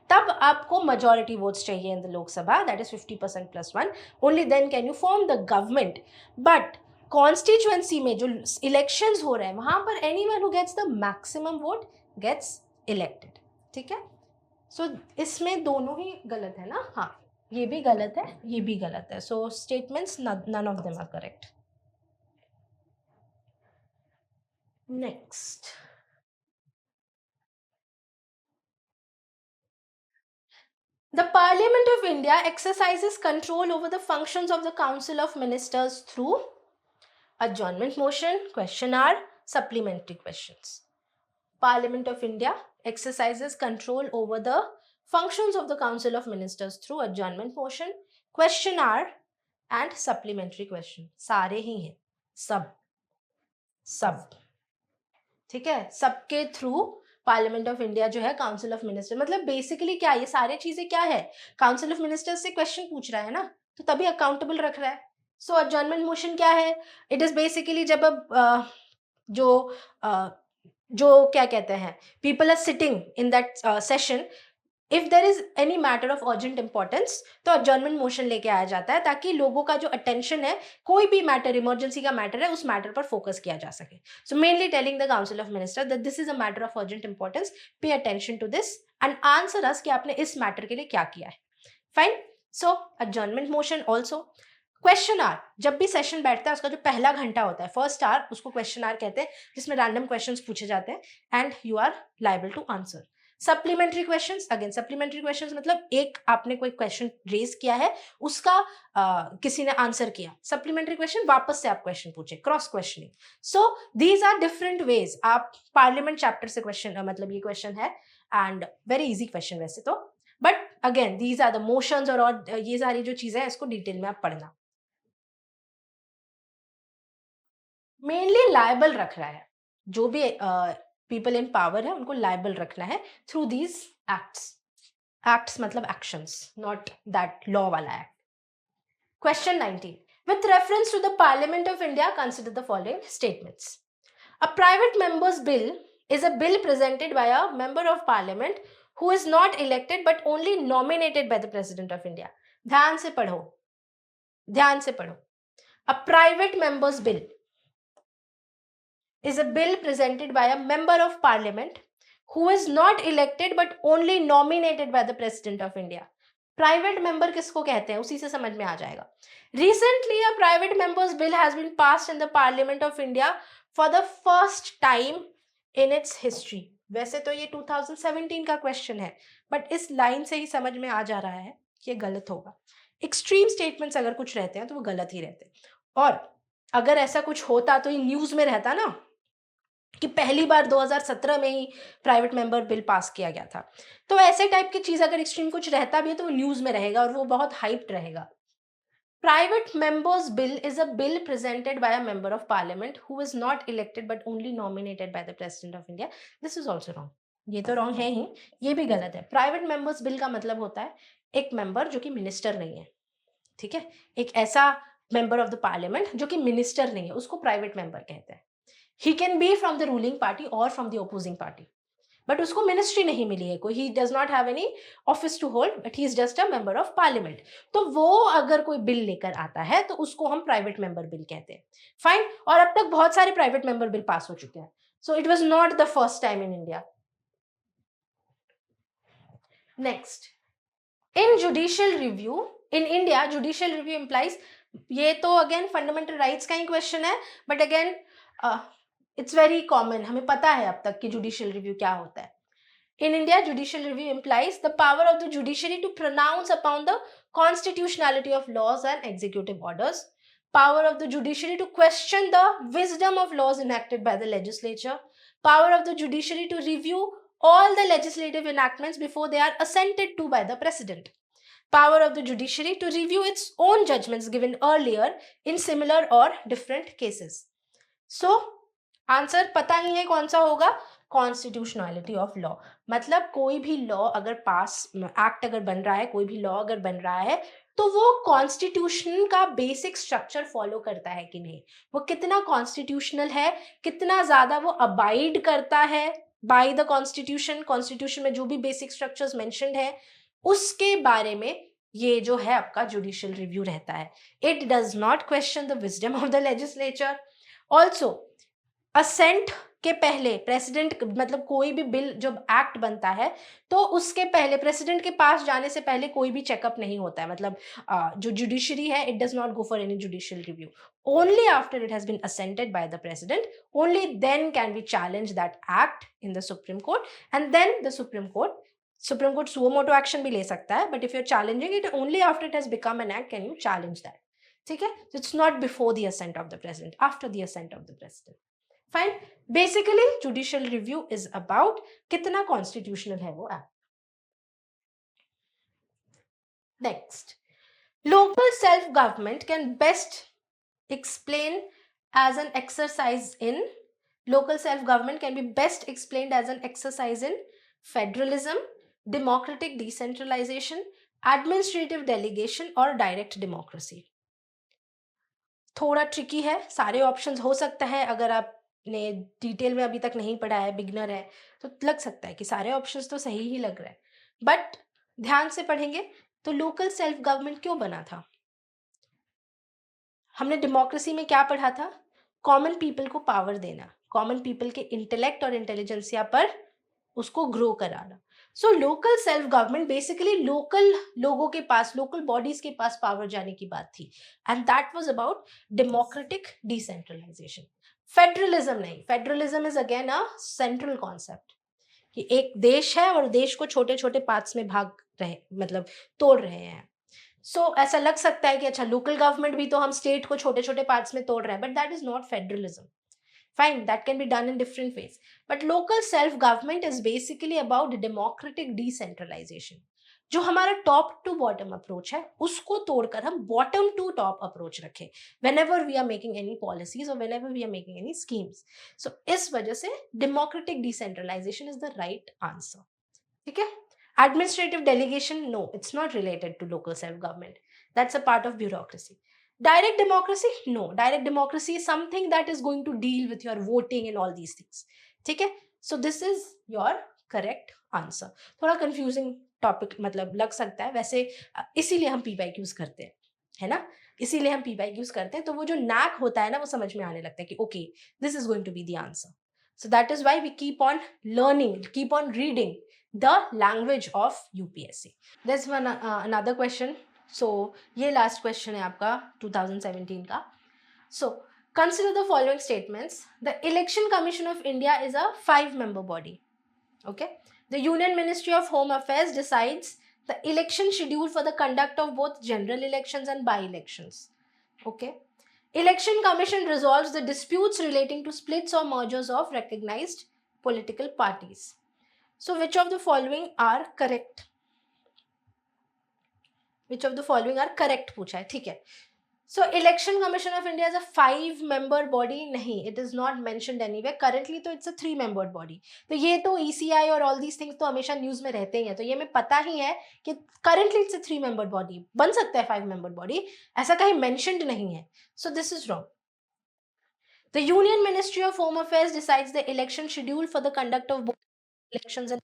तब आपको majority votes चाहिए in the Lok Sabha, that is 50% plus 1. Only then can you form the government. But constituency में जो इलेक्शंस हो रहे हैं, वहां पर anyone who gets the maximum vote gets elected. ठीक है. सो इसमें दोनों ही गलत है ना. हाँ, ये भी गलत है, ये भी गलत है. So statements none of them are correct. Next, the Parliament of India exercises control over the functions of the Council of Ministers through adjournment motion, question hour, supplementary questions. Parliament of India exercises control over the functions of the Council of Ministers through adjournment motion, question hour and supplementary question. सारे ही हैं, सब ठीक है, सबके through parliament of India जो है council of minister, मतलब basically क्या, ये सारी चीजें क्या है, काउंसिल ऑफ मिनिस्टर्स से क्वेश्चन पूछ रहा है ना, तो तभी अकाउंटेबल रख रहा है. सो अडजर्नमेंट मोशन क्या है, इट इज बेसिकली जब अब जो जो क्या कहते हैं, people are sitting in that session, if there is any matter of urgent importance तो अडजर्नमेंट मोशन लेके आया जाता है, ताकि लोगों का जो अटेंशन है, कोई भी मैटर इमरजेंसी का मैटर है, उस मैटर पर फोकस किया जा सके. So mainly telling the council of minister that this is a matter of urgent importance, pay attention to this and answer us कि आपने इस मैटर के लिए क्या किया है. Fine. So adjournment motion also. Question are, जब भी सेशन बैठता है उसका जो पहला घंटा होता है, फर्स्ट आवर, उसको क्वेश्चन आर कहते हैं, जिसमें रैंडम क्वेश्चंस पूछे जाते हैं and you are liable to answer. Supplementary questions, again supplementary questions मतलब एक आपने कोई क्वेश्चन रेज किया है, उसका किसी ने आंसर किया, सप्लीमेंट्री क्वेश्चन, वापस से आप क्वेश्चन पूछे, cross questioning. So these are different ways. आप पार्लियामेंट चैप्टर से क्वेश्चन, मतलब ये क्वेश्चन है एंड वेरी इजी क्वेश्चन वैसे तो, but again these are the motions, और ये सारी जो चीजें हैं इसको डिटेल में आप पढ़ना. मेनली लायबल रख रहा है, जो भी पीपल इन पावर है उनको लायबल रखना है थ्रू दीज एक्ट्स. एक्ट्स मतलब एक्शंस, नॉट दैट लॉ वाला act. Question 19. With reference to the Parliament of India, consider the following statements. A private member's bill is a bill presented by a member of Parliament who is not elected but only nominated by the President of India. ध्यान से पढ़ो, ध्यान से पढ़ो. A private member's bill is a bill presented by a member of Parliament who is not elected but only nominated by the President of India. Private member किसको कहते हैं, उसी से समझ में आ जाएगा. Recently a private members bill has been passed in the parliament of India for the first time in its history. वैसे तो ये 2017 का क्वेश्चन है, बट इस लाइन से ही समझ में आ जा रहा है कि ये गलत होगा. एक्सट्रीम स्टेटमेंट्स अगर कुछ रहते हैं तो वो गलत ही रहते हैं, और अगर ऐसा कुछ होता तो ये न्यूज में रहता ना कि पहली बार 2017 में ही प्राइवेट मेंबर बिल पास किया गया था. तो ऐसे टाइप की चीज अगर एक्सट्रीम कुछ रहता भी है तो वो न्यूज में रहेगा और वो बहुत हाइप्ड रहेगा. Private members bill is a bill presented by a member of parliament who is not elected but only nominated by the president of India. This is also wrong. ये तो रॉन्ग है ही, ये भी गलत है. प्राइवेट मेंबर्स बिल का मतलब होता है एक मेंबर जो कि मिनिस्टर नहीं है, ठीक है, एक ऐसा मेंबर ऑफ द पार्लियामेंट जो कि मिनिस्टर नहीं है, उसको प्राइवेट मेंबर कहते हैं. He can be from the ruling party or from the opposing party, but उसको मिनिस्ट्री नहीं मिली है कोई, he does not have any office to hold, but he is just a member of parliament. तो वो अगर कोई बिल लेकर आता है तो उसको हम प्राइवेट मेंबर बिल कहते हैं. फाइन. और अब तक बहुत सारे प्राइवेट मेंबर बिल पास हो चुके हैं, so it was not the first time in India. Next, in judicial review in India, judicial review implies, ये तो अगेन फंडामेंटल राइट्स का ही क्वेश्चन है, but again it's very common, हमें पता है अब तक कि जुडिशियल रिव्यू क्या होता है. In India, judicial review implies the power of the judiciary to pronounce upon the constitutionality of laws and executive orders, power of the judiciary to question the wisdom of laws enacted by the legislature, power of the judiciary to review all the legislative enactments before they are assented to by the president, power of the judiciary to review its own judgments given earlier in similar or different cases. So, answer पता ही है कौन सा होगा, constitutionality of law. मतलब कोई भी law अगर पास, act अगर बन रहा है, कोई भी लॉ अगर बन रहा है तो वो कॉन्स्टिट्यूशन का बेसिक स्ट्रक्चर फॉलो करता है कि नहीं, वो कितना कॉन्स्टिट्यूशनल है, कितना ज्यादा वो अबाइड करता है बाय द कॉन्स्टिट्यूशन, कॉन्स्टिट्यूशन में जो भी बेसिक स्ट्रक्चर्स मेंशन्ड है उसके बारे में ये जो है आपका जुडिशियल रिव्यू रहता है. It does not question the wisdom of the legislature. Also assent के पहले प्रेसिडेंट, मतलब कोई भी बिल जब एक्ट बनता है तो उसके पहले प्रेसिडेंट के पास जाने से पहले कोई भी चेकअप नहीं होता है. मतलब जो जुडिशरी है, it does not go for any judicial review. Only after it has been assented by the president, only then can we challenge that act in the supreme court, and then the supreme court suo motu action भी ले सकता है, but if you are challenging it only after it has become an act can you challenge that. ठीक है, it's not before the assent of the president, after the assent of the president. Fine. Basically judicial review is about कितना constitutional है वो act. Next, local self-government can best explain as an exercise in local self-government can be best explained as an exercise in federalism, democratic decentralization, administrative delegation और direct democracy. थोड़ा tricky है, सारे options हो सकता है, अगर आपने डिटेल में अभी तक नहीं पढ़ा है, बिगनर है, तो लग सकता है कि सारे ऑप्शंस तो सही ही लग रहे हैं, बट ध्यान से पढ़ेंगे तो लोकल सेल्फ गवर्नमेंट क्यों बना था? हमने डेमोक्रेसी में क्या पढ़ा था? कॉमन पीपल को पावर देना, कॉमन पीपल के इंटेलेक्ट और इंटेलिजेंसिया पर उसको ग्रो कराना. So local self government basically local लोगों के पास, लोकल बॉडीज के पास पावर जाने की बात थी, and that was about democratic decentralisation. Federalism नहीं, federalism is again a central concept कि एक देश है और देश को छोटे छोटे पार्ट्स में भाग रहे, मतलब तोड़ रहे हैं. सो ऐसा लग सकता है कि अच्छा लोकल गवर्नमेंट भी तो हम स्टेट को छोटे छोटे पार्ट्स में तोड़ रहे हैं, but that is not federalism. Fine, that can be done in different ways. But local self-government is basically about democratic decentralization. जो हमारा टॉप टू बॉटम अप्रोच है उसको तोड़कर हम बॉटम टू टॉप अप्रोच रखें whenever we are making any policies or whenever we are making any schemes. So इस वजह से democratic decentralization is the right answer. ठीक है? Administrative delegation, no, it's not related to local self-government. That's a part of bureaucracy. Direct democracy, no. Direct democracy is something that is going to deal with your voting and all these things. ठीक है? So this is your correct answer. थोड़ा confusing topic मतलब लग सकता है, वैसे इसीलिए हम PYQs करते हैं, है ना? इसीलिए हम PYQs करते हैं, तो वो जो knack होता है ना, वो समझ में आने लगता है कि okay, this is going to be the answer. So that is why we keep on learning, keep on reading the language of UPSC. There's one another question. So ये last question है आपका 2017 का. So consider the following statements. The Election Commission of India is a 5-member body. Okay. The Union Ministry of Home Affairs decides the election schedule for the conduct of both general elections and by-elections. Okay. Election Commission resolves the disputes relating to splits or mergers of recognized political parties. So which of the following are correct? Which of the following are correct पूछा है, ठीक है. So Election Commission of India is a 5-member body, नहीं, it is not mentioned anywhere. Currently तो it's a 3-membered body. तो ये तो ECI और all these things तो हमेशा न्यूज में रहते ही हैं, तो ये हमें पता ही है कि currently it's a 3-membered body. बन सकता है 5-membered body, ऐसा कहीं mentioned नहीं है. So this is wrong. The Union Ministry of Home Affairs decides the election schedule for the conduct of both elections and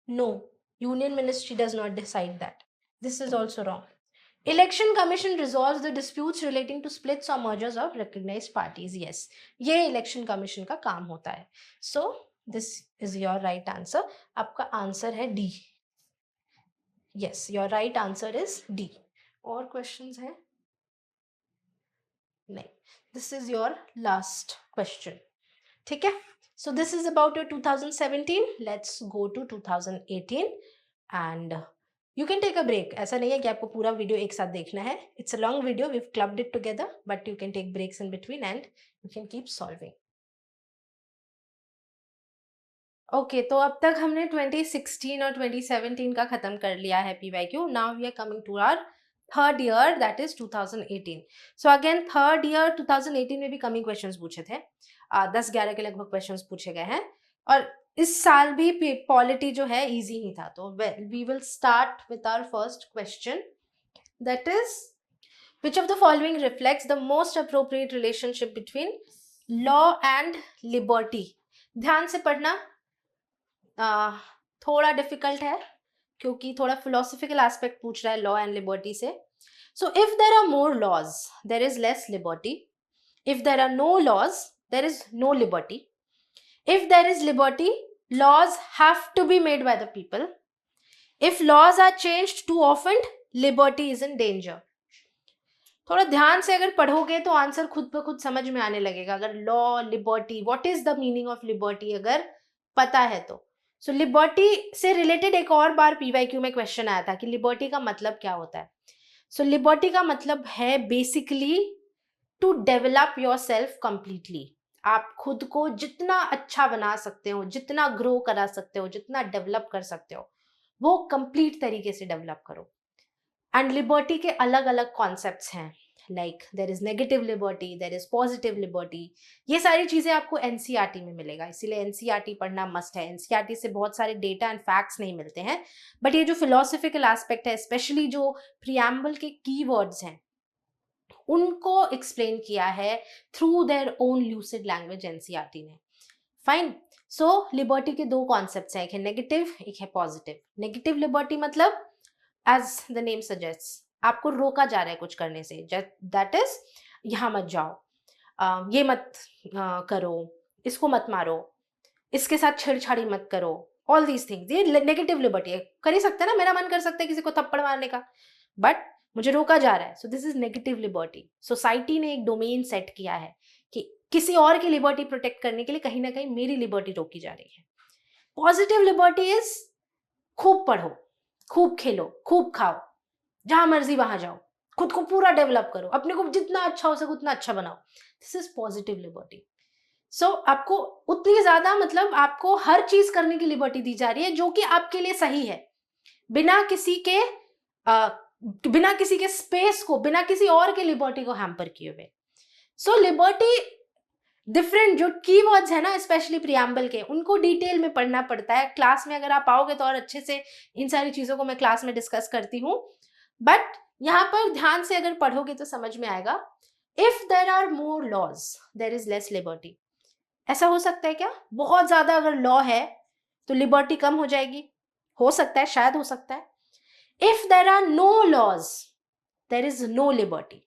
no, Union Ministry does not decide that. This is also wrong. Election Commission resolves the disputes relating to splits or mergers of recognized parties. Yes, ये Election Commission का काम होता है. So this is your right answer. आपका answer है D. Yes, your right answer is D. और questions हैं? नहीं. This is your last question. ठीक है? So this is about your 2017. Let's go to 2018 and you can take a break. ऐसा नहीं है कि आपको पूरा वीडियो एक साथ देखना है. It's a long video. We've clubbed it together, but you can take breaks in between and you can keep solving. Okay, तो अब तक हमने 2016 और 2017 का खत्म कर लिया है PYQ. Now we are coming to our third year, that is 2018. So again third year 2018 में भी कम ही questions पूछे थे. 10-11 के लगभग questions पूछे गए हैं और इस साल भी पॉलिटी जो है इजी ही था. तो we will start with our first question, that is which of the following reflects the most appropriate relationship between law and liberty. ध्यान से पढ़ना, थोड़ा डिफिकल्ट है क्योंकि थोड़ा फिलोसॉफिकल एस्पेक्ट पूछ रहा है लॉ एंड लिबर्टी से. So if there are more laws there is less liberty. If there are no laws there is no liberty. If there is liberty laws have to be made by the people. If laws are changed too often, liberty is in danger. थोड़ा ध्यान से अगर पढ़ोगे तो answer खुद ब खुद समझ में आने लगेगा. अगर law, liberty, what is the meaning of liberty अगर पता है तो. सो लिबर्टी से रिलेटेड एक और बार PYQ में क्वेश्चन आया था कि लिबर्टी का मतलब क्या होता है. सो लिबर्टी का मतलब है basically to develop yourself completely. आप खुद को जितना अच्छा बना सकते हो, जितना ग्रो करा सकते हो, जितना डेवलप कर सकते हो, वो कंप्लीट तरीके से डेवलप करो. एंड लिबर्टी के अलग अलग कॉन्सेप्ट्स हैं, like there is negative liberty, there is positive liberty. ये सारी चीज़ें आपको एनसीईआरटी में मिलेगा, इसीलिए एनसीईआरटी पढ़ना मस्ट है। एनसीईआरटी से बहुत सारे डेटा एंड फैक्ट्स नहीं मिलते हैं, बट ये जो फिलोसफिकल एस्पेक्ट है, स्पेशली जो प्रियम्बल के कीवर्ड्स हैं, उनको एक्सप्लेन किया है through their own lucid language NCERT ने। फाइन। सो लिबर्टी के दो कॉन्सेप्ट्स हैं, एक है नेगेटिव, एक है पॉजिटिव। नेगेटिव लिबर्टी मतलब एज द नेम सजेस्ट, आपको रोका जा रहा है कुछ करने से, दैट इज यहाँ मत जाओ, ये मत करो, इसको मत मारो, इसके साथ छेड़छाड़ी मत करो, ऑल दीज थिंग्स। ये नेगेटिव लिबर्टी है। कर ही सकते हैं ना, मेरा मन कर सकता है किसी को थप्पड़ मारने का, बट मुझे रोका जा रहा है, so this is negative liberty. Society ने एक डोमेन सेट किया है कि किसी और की लिबर्टी प्रोटेक्ट करने के लिए कहीं ना कहीं मेरी लिबर्टी रोकी जा रही है। पॉजिटिव लिबर्टी इज खूब पढ़ो, खूब खेलो, खूब खाओ, जहां मर्जी वहां जाओ, खुद को पूरा डेवलप करो, अपने को जितना अच्छा हो सके उतना अच्छा बनाओ। This is positive liberty. So आपको उतनी ज्यादा, मतलब आपको हर चीज करने की लिबर्टी दी जा रही है जो कि आपके लिए सही है, बिना किसी के बिना किसी के स्पेस को, बिना किसी और के लिबर्टी को हैम्पर किए हुए। सो लिबर्टी डिफरेंट जो कीवर्ड्स है ना, स्पेशली प्रियम्बल के, उनको डिटेल में पढ़ना पड़ता है। क्लास में अगर आप आओगे तो और अच्छे से इन सारी चीजों को मैं क्लास में डिस्कस करती हूँ, बट यहाँ पर ध्यान से अगर पढ़ोगे तो समझ में आएगा। If there are more laws there is less liberty. ऐसा हो सकता है क्या? बहुत ज्यादा अगर लॉ है तो लिबर्टी कम हो जाएगी? हो सकता है, शायद हो सकता है। If there are no laws there is no liberty.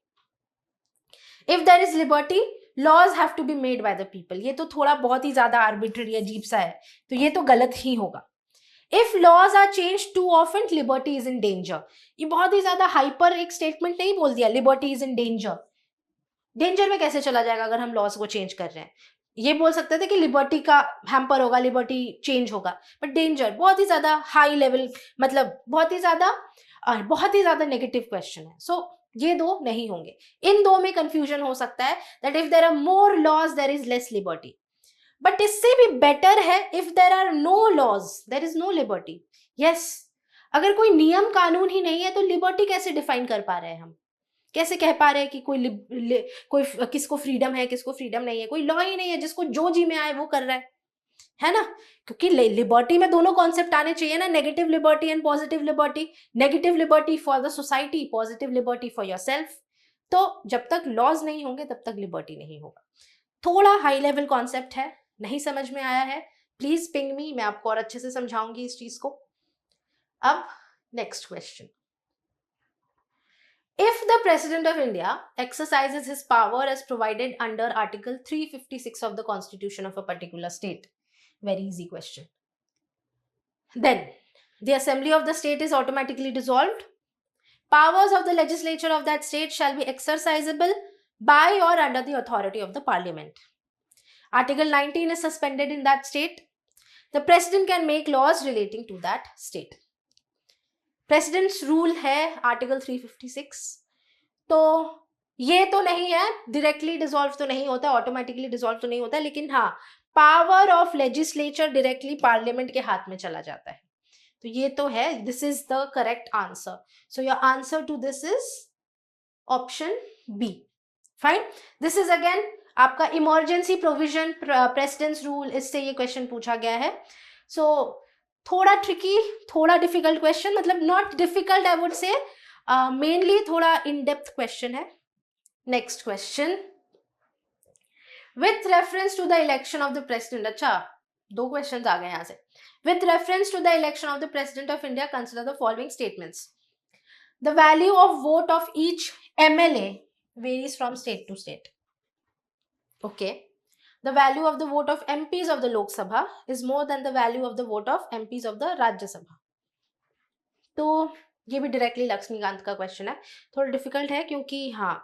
If there is liberty, laws have to be made by the people. ये तो थोड़ा बहुत ही ज्यादा आर्बिट्ररी अजीब सा है, तो ये तो गलत ही होगा। If laws are change too often liberty is in danger. ये बहुत ही ज्यादा हाइपर एक स्टेटमेंट नहीं बोल दिया, liberty is in danger. Danger में कैसे चला जाएगा अगर हम लॉज को चेंज कर रहे हैं? ये बोल सकते थे कि लिबर्टी का हैम्पर होगा, लिबर्टी चेंज होगा, बट डेंजर बहुत ही ज्यादा हाई लेवल, मतलब बहुत ही ज्यादा नेगेटिव क्वेश्चन है। सो ये दो नहीं होंगे। इन दो में कंफ्यूजन हो सकता है, that if there are more laws there is less liberty. But इससे भी बेटर है if there are no laws there is no liberty. Yes, अगर कोई नियम कानून ही नहीं है तो लिबर्टी कैसे डिफाइन कर पा रहे हैं हम? कैसे कह पा रहे हैं कि कोई किसको फ्रीडम है, किसको फ्रीडम नहीं है? कोई लॉ ही नहीं है, जिसको जो जी में आए वो कर रहा है ना? क्योंकि लिबर्टी में दोनों कॉन्सेप्ट आने चाहिए ना, negative liberty and positive liberty. Negative liberty for the society, positive liberty for yourself. तो जब तक लॉज नहीं होंगे तब तक लिबर्टी नहीं होगा। थोड़ा हाई लेवल कॉन्सेप्ट है, नहीं समझ में आया है, प्लीज पिंग मी, मैं आपको और अच्छे से समझाऊंगी इस चीज को। अब next question. If the President of India exercises his power as provided under Article 356 of the Constitution of a particular state, very easy question, then the Assembly of the state is automatically dissolved. Powers of the legislature of that state shall be exercisable by or under the authority of the Parliament. Article 19 is suspended in that state. The President can make laws relating to that state. Presidents rule है article 356। तो ये तो नहीं है, directly dissolve तो नहीं होता, automatically dissolve तो नहीं होता, लेकिन हाँ, power of legislature directly parliament के हाथ में चला जाता है। तो ये तो है, this is the correct answer. So your answer to this is option B. Fine. This is again आपका इमरजेंसी प्रोविजन प्रेसिडेंट्स रूल, इससे ये क्वेश्चन पूछा गया है। सो थोड़ा ट्रिकी, थोड़ा डिफिकल्ट क्वेश्चन, मतलब not difficult I would say, mainly थोड़ा इन डेप्थ क्वेश्चन है। Next question, with reference to the election of the president. अच्छा, दो क्वेश्चन आ गए यहां से। With reference to the election of the president of India consider the following statements. The value of vote of each MLA varies from state to state. Okay. The value of the vote of MPs of the Lok Sabha is more than the value of the vote of MPs of the Rajya Sabha. तो ये भी directly Laxmikant का question है, थोड़ा difficult है क्योंकि हाँ,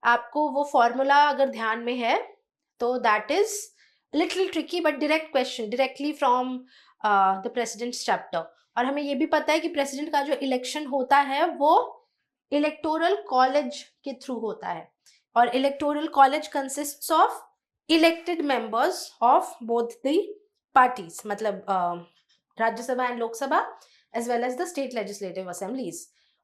आपको वो फॉर्मूला अगर ध्यान में है तो that is little tricky, but direct question directly from the president's chapter. और हमें ये भी पता है कि प्रेसिडेंट का जो इलेक्शन होता है वो इलेक्टोरल कॉलेज के थ्रू होता है, और electoral college consists of elected members of both the parties, मतलब Rajya Sabha and Lok Sabha as well as the state legislative assemblies.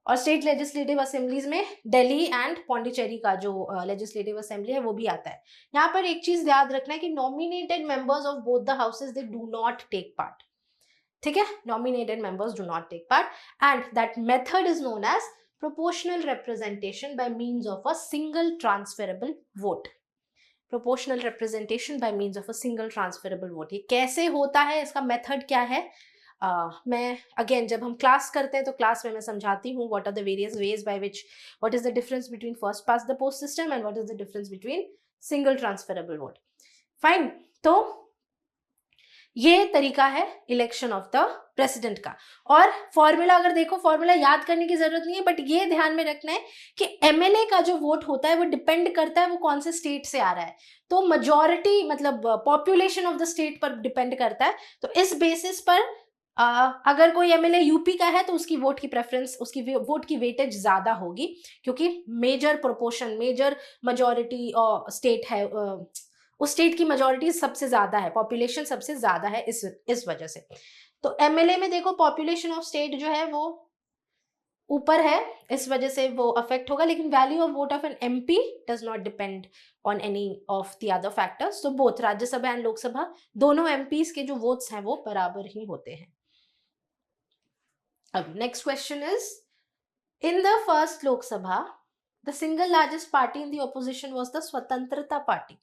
और स्टेट लेजिस्लेटिव असेंबलीज में दिल्ली एंड पौंडीचेरी का जो लेजिस्लेटिव असेंबली है वो भी आता है। यहाँ पर एक चीज याद रखना है कि nominated members of both the houses they do not take part, ठीक है, nominated members do not take part and that method is known as proportional representation by means of a single transferable vote. Proportional representation by means of a single transferable vote, ये कैसे होता है, इसका method क्या है, मैं again जब हम क्लास करते हैं तो क्लास में मैं समझाती हूँ what are the various ways by which, what is the difference between first past the post system and what is the difference between single transferable vote. Fine, तो ये तरीका है इलेक्शन ऑफ द प्रेसिडेंट का। और formula अगर देखो, formula याद करने की जरूरत नहीं है, बट ये ध्यान में रखना है कि एमएलए का जो वोट होता है वो डिपेंड करता है वो कौन से स्टेट से आ रहा है, तो मेजॉरिटी मतलब पॉपुलेशन ऑफ द स्टेट पर डिपेंड करता है। तो इस बेसिस पर अगर कोई एमएलए यूपी का है तो उसकी वोट की प्रेफरेंस, उसकी वोट की वेटेज ज्यादा होगी, क्योंकि major proportion, major majority state है, उस स्टेट की मेजॉरिटी सबसे ज्यादा है, पॉपुलेशन सबसे ज्यादा है, इस वजह से। तो एमएलए में देखो पॉपुलेशन ऑफ स्टेट जो है वो ऊपर है, इस वजह से वो अफेक्ट होगा, लेकिन value of vote of an MP does not depend on any of the other factors. तो बोथ राज्यसभा एंड लोकसभा दोनों एमपीज के जो वोट्स हैं वो बराबर ही होते हैं। अब next question is, in the first Lok Sabha the single largest party in the opposition was the स्वतंत्रता party.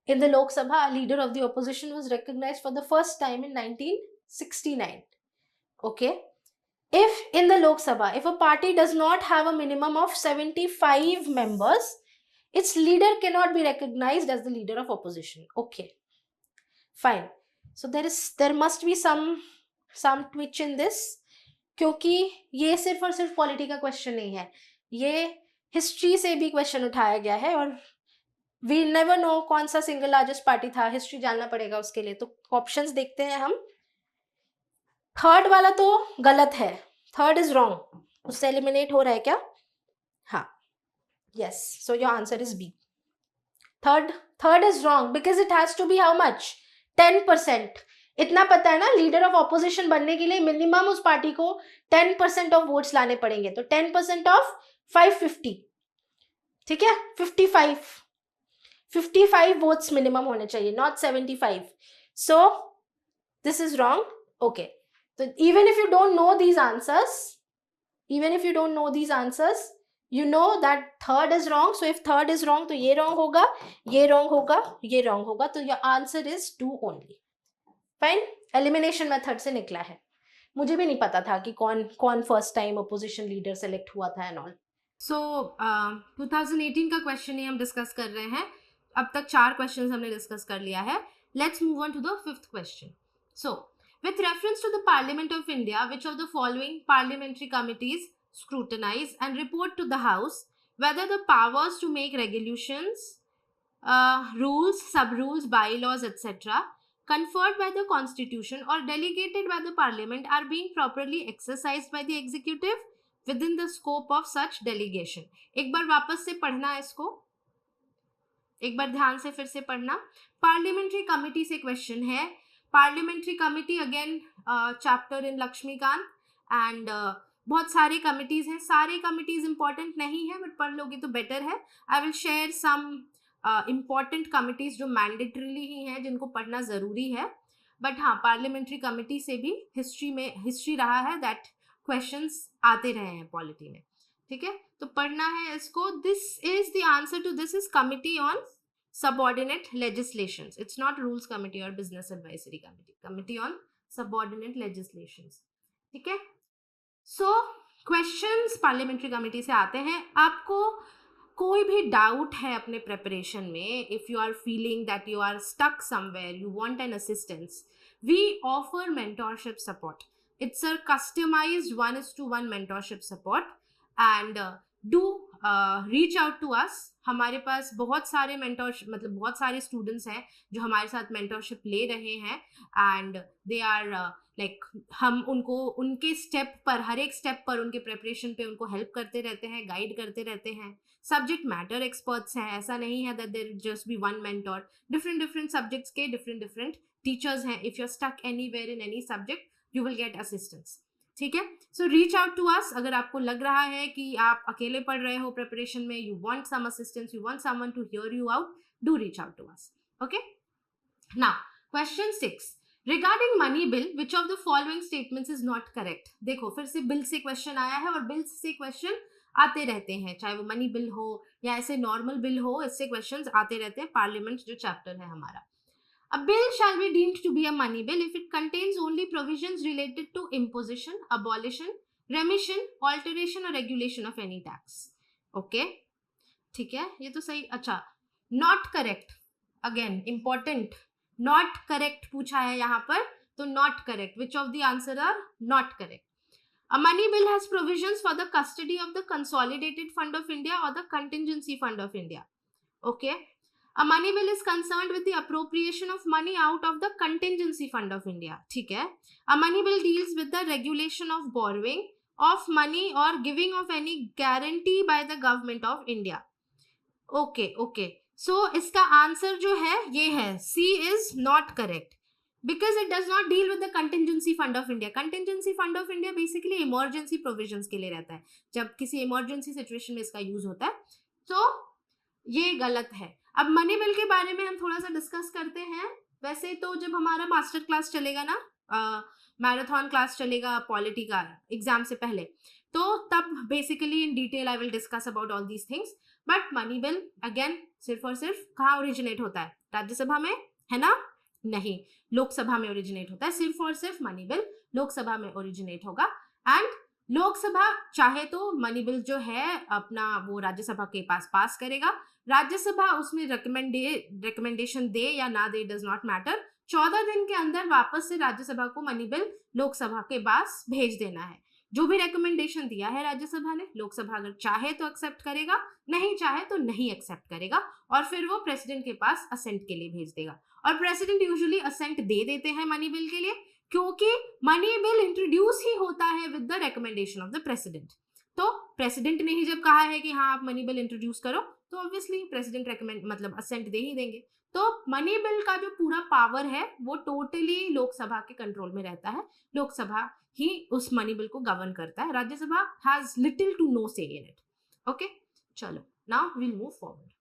In the Lok Sabha, a leader of the opposition was recognized for the first time in 1969. Okay. If in the Lok Sabha, if a party does not have a minimum of 75 members, its leader cannot be recognized as the leader of opposition. Okay. Fine. So there must be some twitch in this, क्योंकि ये सिर्फ और सिर्फ polity का question नहीं है, ये history से भी क्वेश्चन उठाया गया है, और वी नेवर नो कौन सा सिंगल लार्जेस्ट पार्टी था, हिस्ट्री जानना पड़ेगा उसके लिए। तो ऑप्शंस देखते हैं हम। थर्ड वाला तो गलत है, थर्ड इज रॉन्ग, उससे एलिमिनेट हो रहा है क्या? हाँ, yes, so your answer is B. Third is wrong because it has to be how much, 10%। इतना पता है ना, लीडर ऑफ ऑपोजिशन बनने के लिए मिनिमम उस पार्टी को 10% ऑफ वोट्स लाने पड़ेंगे, तो 10% ऑफ 550, ठीक है, 55 वोट्स मिनिमम होने चाहिए, not 75। So this is wrong. Okay, तो even if you don't know these answers, you know that third is wrong. So if third is wrong, तो ये wrong होगा, ये wrong होगा, ये wrong होगा, तो your answer is 2 only. Fine, elimination method से निकला है। मुझे भी नहीं पता था कि कौन first time opposition leader select हुआ था एंड ऑल। सो 2018 का क्वेश्चन ही हम डिस्कस कर रहे हैं। अब तक 4 क्वेश्चंस हमने डिस्कस कर लिया है। Let's move on to the 5th question. So with reference to the Parliament of India, which of the following parliamentary committees scrutinize and report to the House whether the powers to make regulations, rules, sub-rules, bylaws, etc. conferred by the Constitution or delegated by the Parliament are being properly exercised by the Executive within the scope of such delegation. एक बार वापस से पढ़ना है इसको, एक बार ध्यान से फिर से पढ़ना। पार्लियामेंट्री कमिटी से क्वेश्चन है। Parliamentary committee again chapter in Laxmikanth and बहुत सारी कमिटीज हैं, सारी कमिटीज इंपॉर्टेंट नहीं है बट पढ़ लोगे तो बेटर है। I will share some important committees जो मैंडेटरीली ही हैं, जिनको पढ़ना जरूरी है। बट हाँ, पार्लियामेंट्री कमिटी से भी हिस्ट्री रहा है दैट क्वेश्चंस आते रहे हैं पॉलिटी में, ठीक है, तो पढ़ना है इसको। This is the answer to this is committee on subordinate legislations. It's not rules committee or business advisory committee. Committee on subordinate legislations. ठीक है, so questions parliamentary committee से आते हैं। आपको कोई भी डाउट है अपने प्रेपरेशन में, if you are feeling that you are stuck somewhere, you want an assistance, we offer mentorship support. It's a customized 1:1 mentorship support and do reach out to us. हमारे पास बहुत सारे मेंटरशिप, मतलब बहुत सारे students हैं जो हमारे साथ मेंटरशिप ले रहे हैं एंड दे आर लाइक, हम उनको उनके स्टेप पर, हर एक स्टेप पर उनके प्रेपरेशन पे उनको हेल्प करते रहते हैं, गाइड करते रहते हैं। सब्जेक्ट मैटर एक्सपर्ट्स हैं, ऐसा नहीं है that there just be one mentor. Different subjects के डिफरेंट टीचर्स हैं। If you are stuck anywhere in any subject, you will get assistance. ठीक है, so reach out to us अगर आपको लग रहा है कि आप अकेले पढ़ रहे हो प्रिपरेशन में, you want some assistance, you want someone to hear you out, do reach out to us. Okay, now question 6, regarding money bill which of the following statements is not correct. देखो फिर से bill से question आया है और bill से question आते रहते हैं, चाहे वो मनी बिल हो या ऐसे नॉर्मल बिल हो, इससे क्वेश्चंस आते रहते हैं. पार्लियामेंट जो चैप्टर है हमारा, a bill shall be deemed to be a money bill if it contains only provisions related to imposition, abolition, remission, alteration or regulation of any tax. Okay, ठीक है, ये तो सही. अच्छा, not correct, again important, not correct पूछा है यहाँ पर, तो not correct. Which of the answer are not correct? A money bill has provisions for the custody of the Consolidated Fund of India or the Contingency Fund of India. Okay. A money bill is concerned with the appropriation of money out of the Contingency Fund of India. ठीक है. A money bill deals with the regulation of borrowing of money or giving of any guarantee by the government of India. Okay, okay. So इसका answer जो है ये है, C is not correct because it does not deal with the Contingency Fund of India. Contingency Fund of India basically emergency provisions के लिए रहता है, जब किसी emergency situation में इसका यूज होता है, तो ये गलत है. अब मनी बिल के बारे में हम थोड़ा सा डिस्कस करते हैं. वैसे तो जब हमारा मास्टर क्लास चलेगा ना, मैराथन क्लास चलेगा पॉलिटी का एग्जाम से पहले, तो तब basically in detail I will discuss about all these things. But money bill again सिर्फ और सिर्फ कहाँ ओरिजिनेट होता है? राज्यसभा में, है ना? नहीं, लोकसभा में ओरिजिनेट होता है. सिर्फ और सिर्फ मनी बिल लोकसभा में ओरिजिनेट होगा. एंड लोकसभा चाहे तो मनी बिल जो है अपना वो राज्यसभा के पास करेगा. राज्यसभा उसमें रिकमेंडेशन दे या ना दे, डज नॉट मैटर. 14 दिन के अंदर वापस से राज्यसभा को मनी बिल लोकसभा के पास भेज देना है. जो भी रिकमेंडेशन दिया है राज्यसभा ने, लोकसभा अगर चाहे तो एक्सेप्ट करेगा, नहीं चाहे तो नहीं एक्सेप्ट करेगा, और फिर वो प्रेसिडेंट के पास असेंट के लिए भेज देगा. और प्रेसिडेंट यूजुअली असेंट दे देते हैं मनी बिल के लिए, क्योंकि मनी बिल इंट्रोड्यूस ही होता है with the recommendation of the president. तो प्रेसिडेंट ने ही जब कहा है कि हाँ आप मनी बिल इंट्रोड्यूस करो, तो ऑब्वियसली प्रेसिडेंट रेकमेंड मतलब असेंट दे ही देंगे. तो मनी बिल का जो पूरा पावर है वो टोटली लोकसभा के कंट्रोल में रहता है. लोकसभा ही उस मनी बिल को गवर्न करता है. Rajya Sabha has little to no say in it. Okay, चलो now we'll move forward.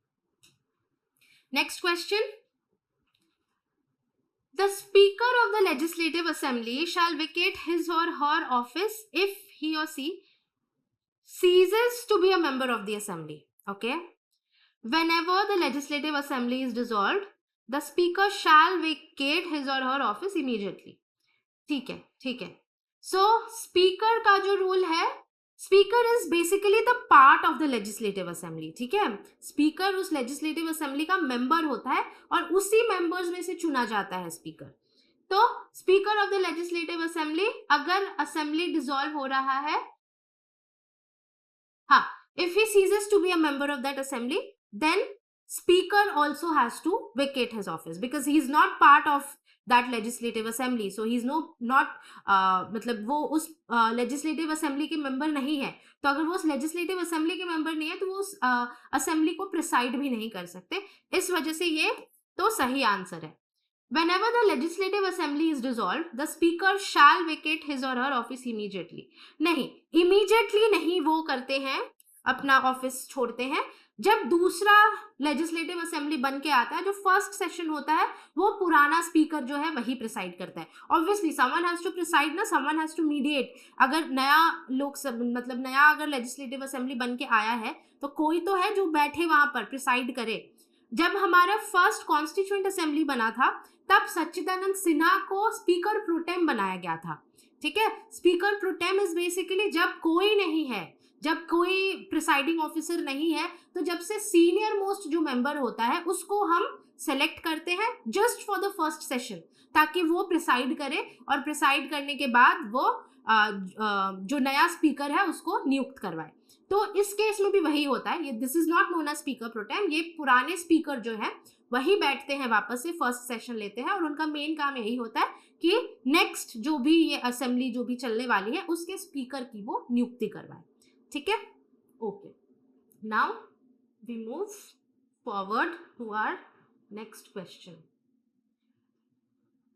Next question. The Speaker of the Legislative Assembly shall vacate his or her office if he or she ceases to be a member of the Assembly. Okay. Whenever the Legislative Assembly is dissolved, the Speaker shall vacate his or her office immediately. ठीक है, ठीक है. So Speaker का जो rule है, speaker is basically the part of the legislative assembly. ठीक है, speaker उस लेजिस्लेटिव असेंबली का मेंबर होता है और उसी मेंबर्स में से चुना जाता है स्पीकर. तो speaker of the legislative assembly, अगर असेंबली डिसॉल्व हो रहा है, हाँ, if he ceases to be a member of that assembly, then speaker also has to vacate his office because he is not part of that legislative assembly, so he is not मतलब वो उस legislative assembly के member नहीं है. तो अगर वो उस legislative assembly के member नहीं है तो वो उस assembly को preside भी नहीं कर सकते. इस वजह से ये तो सही आंसर है. Whenever the legislative assembly is dissolved, the speaker shall vacate his or her office immediately. नहीं, immediately नहीं वो करते हैं, अपना ऑफिस छोड़ते हैं. जब दूसरा लेजिस्लेटिव असेंबली बन के आता है, जो फर्स्ट सेशन होता है, वो पुराना स्पीकर जो है वही प्रिसाइड करता है. Obviously someone has to preside ना, समवन हैज टू मीडिएट. अगर नया लोकसभा मतलब नया अगर लेजिस्लेटिव असेंबली बन के आया है तो कोई तो है जो बैठे वहां पर प्रिसाइड करे. जब हमारा फर्स्ट कॉन्स्टिट्यूएंट असेंबली बना था तब सच्चिदानंद सिन्हा को स्पीकर प्रोटेम बनाया गया था. ठीक है, स्पीकर प्रोटेम इज बेसिकली जब कोई नहीं है, जब कोई प्रिसाइडिंग ऑफिसर नहीं है, तो जब से सीनियर मोस्ट जो मेंबर होता है उसको हम सेलेक्ट करते हैं just for the first session, ताकि वो प्रिसाइड करे और प्रिसाइड करने के बाद वो जो नया स्पीकर है उसको नियुक्त करवाए. तो इस केस में भी वही होता है. ये this is not known as speaker pro. ये पुराने स्पीकर जो है वही बैठते हैं, वापस से फर्स्ट सेशन लेते हैं और उनका मेन काम यही होता है कि नेक्स्ट जो भी ये असेंबली जो भी चलने वाली है उसके स्पीकर की वो नियुक्ति करवाए. ठीक है, okay. Now we move forward to our next question.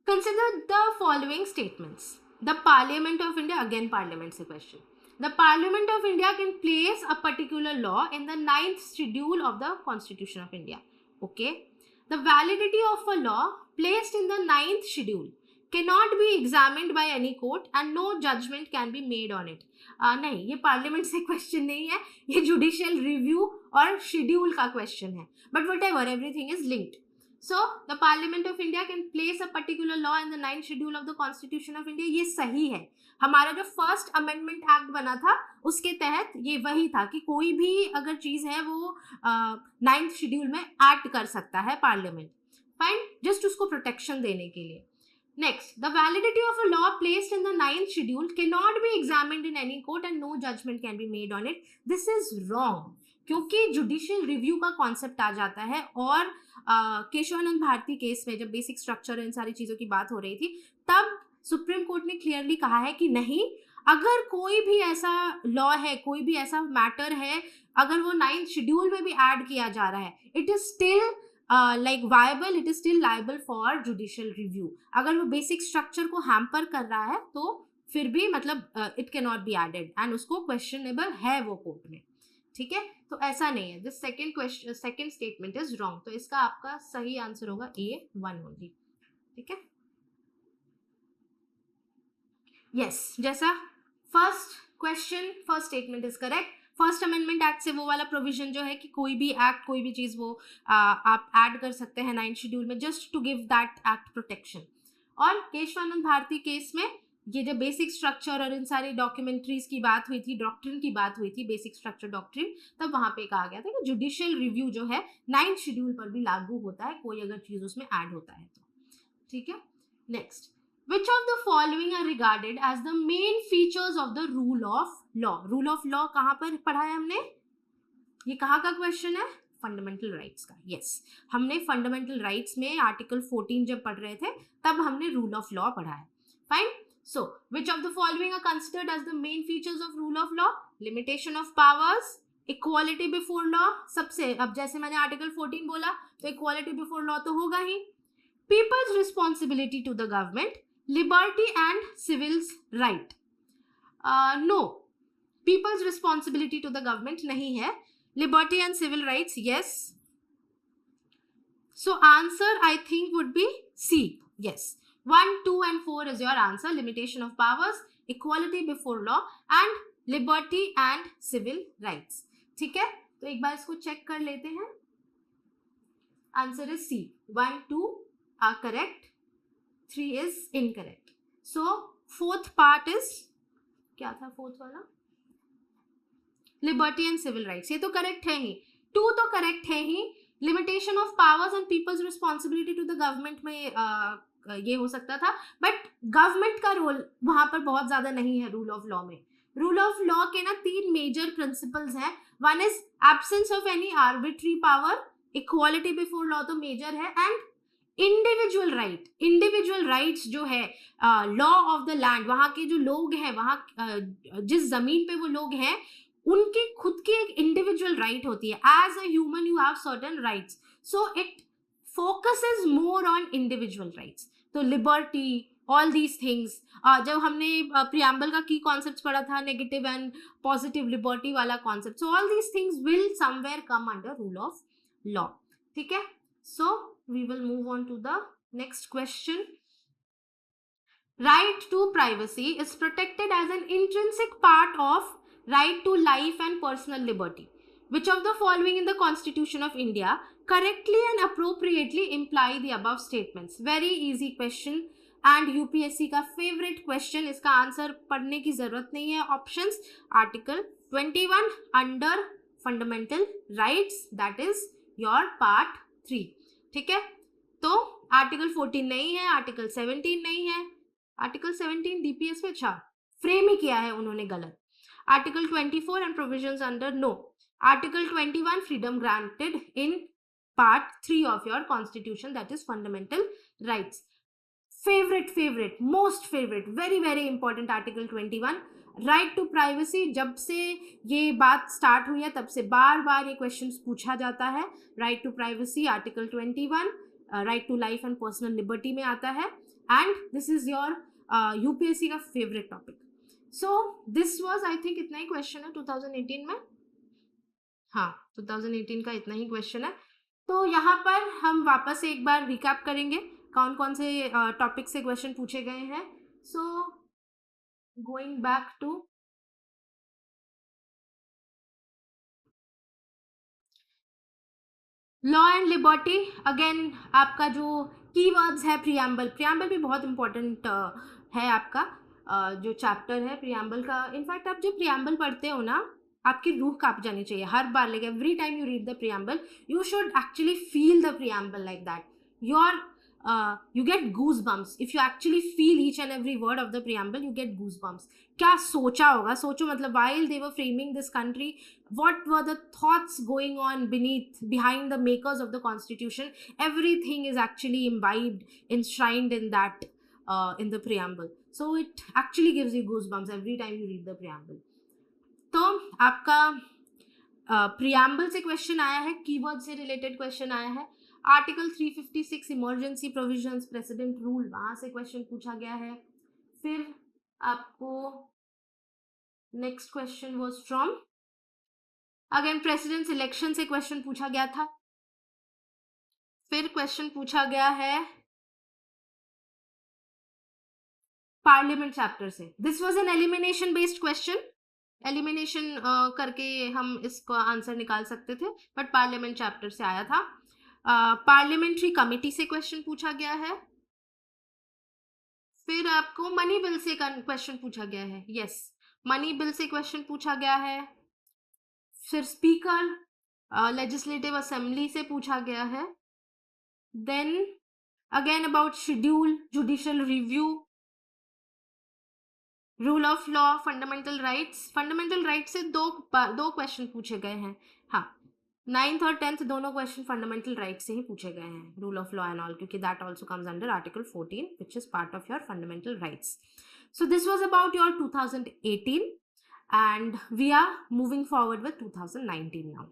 Consider the following statements. The parliament of India, again parliament से question, the parliament of India can place a particular law in the 9th schedule of the constitution of India. Okay, the validity of a law placed in the 9th schedule cannot be examined by any court and no judgment can be made on it. नहीं, ये parliament से question नहीं है, ये judicial review और schedule का question है, but what ever, everything is linked. So the parliament of India can place a particular law in the 9th schedule of the constitution of India. ये सही है. हमारा जो फर्स्ट अमेंडमेंट एक्ट बना था उसके तहत ये वही था कि कोई भी अगर चीज है वो 9th शेड्यूल में एक्ट कर सकता है पार्लियामेंट. फाइन, जस्ट उसको प्रोटेक्शन देने के लिए. Next, the validity of a law placed in the 9th schedule cannot be examined in any court and no judgment can be made on it. This is wrong. क्योंकि judicial review का concept आ जाता है और Kesavananda Bharti case में जब basic structure in सारी चीज़ों की बात हो रही थी तब सुप्रीम कोर्ट ने क्लियरली कहा है कि नहीं, अगर कोई भी ऐसा लॉ है, कोई भी ऐसा मैटर है, अगर वो 9th शेड्यूल में भी ऐड किया जा रहा है, it is still like viable, it is still liable for judicial review. अगर वो बेसिक स्ट्रक्चर को हैम्पर कर रहा है तो फिर भी मतलब it cannot be added and उसको क्वेश्चनेबल है वो कोर्ट में. ठीक है, तो ऐसा नहीं है. This second question, second statement is wrong. तो इसका आपका सही आंसर होगा A1 ओनली. ठीक है, यस, जैसा first question, first statement is correct. First amendment act से वो वाला प्रोविजन जो है कि कोई भी एक्ट, कोई भी चीज़ वो आप ऐड कर सकते हैं 9th शेड्यूल में just to give that act protection. और केशवानंद भारती केस में ये जब बेसिक स्ट्रक्चर और इन सारी डॉक्यूमेंट्रीज की बात हुई थी, डॉक्ट्रिन की बात हुई थी, बेसिक स्ट्रक्चर डॉक्ट्रिन, तब वहाँ पे कहा गया था कि जुडिशियल रिव्यू जो है 9th शेड्यूल पर भी लागू होता है, कोई अगर चीज़ उसमें ऐड होता है तो. ठीक है, next, which of the following are regarded as the main features of the rule of law? Rule of law कहाँ पर पढ़ा है हमने? ये कहाँ का क्वेश्चन है? फंडामेंटल राइट्स का. यस, हमने फंडामेंटल राइट्स में आर्टिकल 14 जब पढ़ रहे थे तब हमने रूल ऑफ लॉ पढ़ा है. Fine. So which of the following are considered as the main features of rule of law? Limitation of powers, equality before law. सबसे, अब जैसे मैंने आर्टिकल 14 बोला तो इक्वालिटी बिफोर लॉ तो होगा ही. People's responsibility to the government, liberty and civil right. No, people's responsibility to the government नहीं है. Liberty and civil rights, yes. So answer I think would be C. Yes, 1, 2 and 4 is your answer. Limitation of powers, equality before law and liberty and civil rights. ठीक है, तो एक बार इसको check कर लेते हैं. Answer is C. 1, 2 are correct. 3 is incorrect. So fourth part is, क्या था fourth वाला? Liberty and civil rights. ये तो correct है ही. 2 तो correct है ही. Limitation of powers and people's responsibility to the government में ये हो सकता था, but government का रोल वहां पर बहुत ज्यादा नहीं है रूल ऑफ लॉ में. रूल ऑफ लॉ के ना 3 मेजर प्रिंसिपल्स हैं. One is absence of any arbitrary power, equality before law तो मेजर है, and individual right. Individual rights जो है, लॉ ऑफ द लैंड, वहाँ के जो लोग हैं, वहाँ जिस जमीन पे वो लोग हैं उनकी खुद की एक इंडिविजुअल राइट होती है. As a human you have certain rights, so it focuses more on individual rights. तो लिबर्टी, ऑल दीज थिंग्स, जब हमने प्रियम्बल का की कॉन्सेप्ट पढ़ा था, नेगेटिव एंड पॉजिटिव लिबर्टी वाला concept, so all these things will somewhere come under rule of law. ठीक है, so we will move on to the next question. Right to privacy is protected as an intrinsic part of right to life and personal liberty. Which of the following in the Constitution of India correctly and appropriately imply the above statements? Very easy question and UPSC का favorite question. इसका answer पढ़ने की जरूरत नहीं है. Options: Article 21 under fundamental rights, that is your part 3. ठीक है, तो आर्टिकल 14 नहीं है, आर्टिकल 17 नहीं है. आर्टिकल 17 डीपीएस में अच्छा फ्रेम ही किया है उन्होंने गलत. Article 24 and provisions under, no. Article 21 freedom granted in part 3 of your constitution, that is fundamental rights. Favourite most favourite, very very important article 21, right to privacy. जब से ये बात स्टार्ट हुई है तब से बार बार ये क्वेश्चन पूछा जाता है. Right to privacy, article 21, right to life and personal liberty में आता है. And this is your UPSC का favourite topic. So this was I think इतना ही क्वेश्चन है 2018 में. हाँ, 2018 का इतना ही क्वेश्चन है. तो यहाँ पर हम वापस से एक बार रिकैप करेंगे कौन कौन से टॉपिक से क्वेश्चन पूछे गए हैं. So going back to law and liberty. Again आपका जो कीवर्ड्स है प्रियम्बल. प्रियम्बल भी बहुत इंपॉर्टेंट है आपका जो चैप्टर है प्रियम्बल का. इनफैक्ट आप जब प्रियम्बल पढ़ते हो ना आपकी रूह कांप जानी चाहिए हर बार. Like every time you read the preamble you should actually feel the preamble like that. Your you get goosebumps if you actually feel each and every word of the preamble. You get goosebumps. क्या सोचा होगा. सोचो मतलब while they were framing this country, what were the thoughts going on behind the makers of the constitution. Everything is actually imbibed, enshrined in that in the preamble. So it actually gives you goosebumps every time you read the preamble. तो आपका preamble से question आया है, keyword से related question आया है. Article 356 emergency provisions president rule, वहां से क्वेश्चन पूछा गया है. फिर आपको next question was from again president election से क्वेश्चन पूछा गया था. फिर क्वेश्चन पूछा गया है पार्लियामेंट चैप्टर से. This was an elimination based question. Elimination करके हम इसका आंसर निकाल सकते थे बट पार्लियामेंट चैप्टर से आया था. पार्लियामेंट्री कमेटी से क्वेश्चन पूछा गया है. फिर आपको मनी बिल से क्वेश्चन पूछा गया है. यस, मनी बिल से क्वेश्चन पूछा गया है. फिर स्पीकर लेजिस्लेटिव असेंबली से पूछा गया है. Then again about schedule, judicial review, rule of law, fundamental rights. Fundamental rights से दो क्वेश्चन पूछे गए हैं. हाँ, 9th और 10th दोनों क्वेश्चन फंडामेंटल राइट से ही पूछे गए हैं, rule of law and all, क्योंकि that also comes under article 14 which is part of your fundamental rights. So this was about your 2018 and we are moving forward with 2019 now.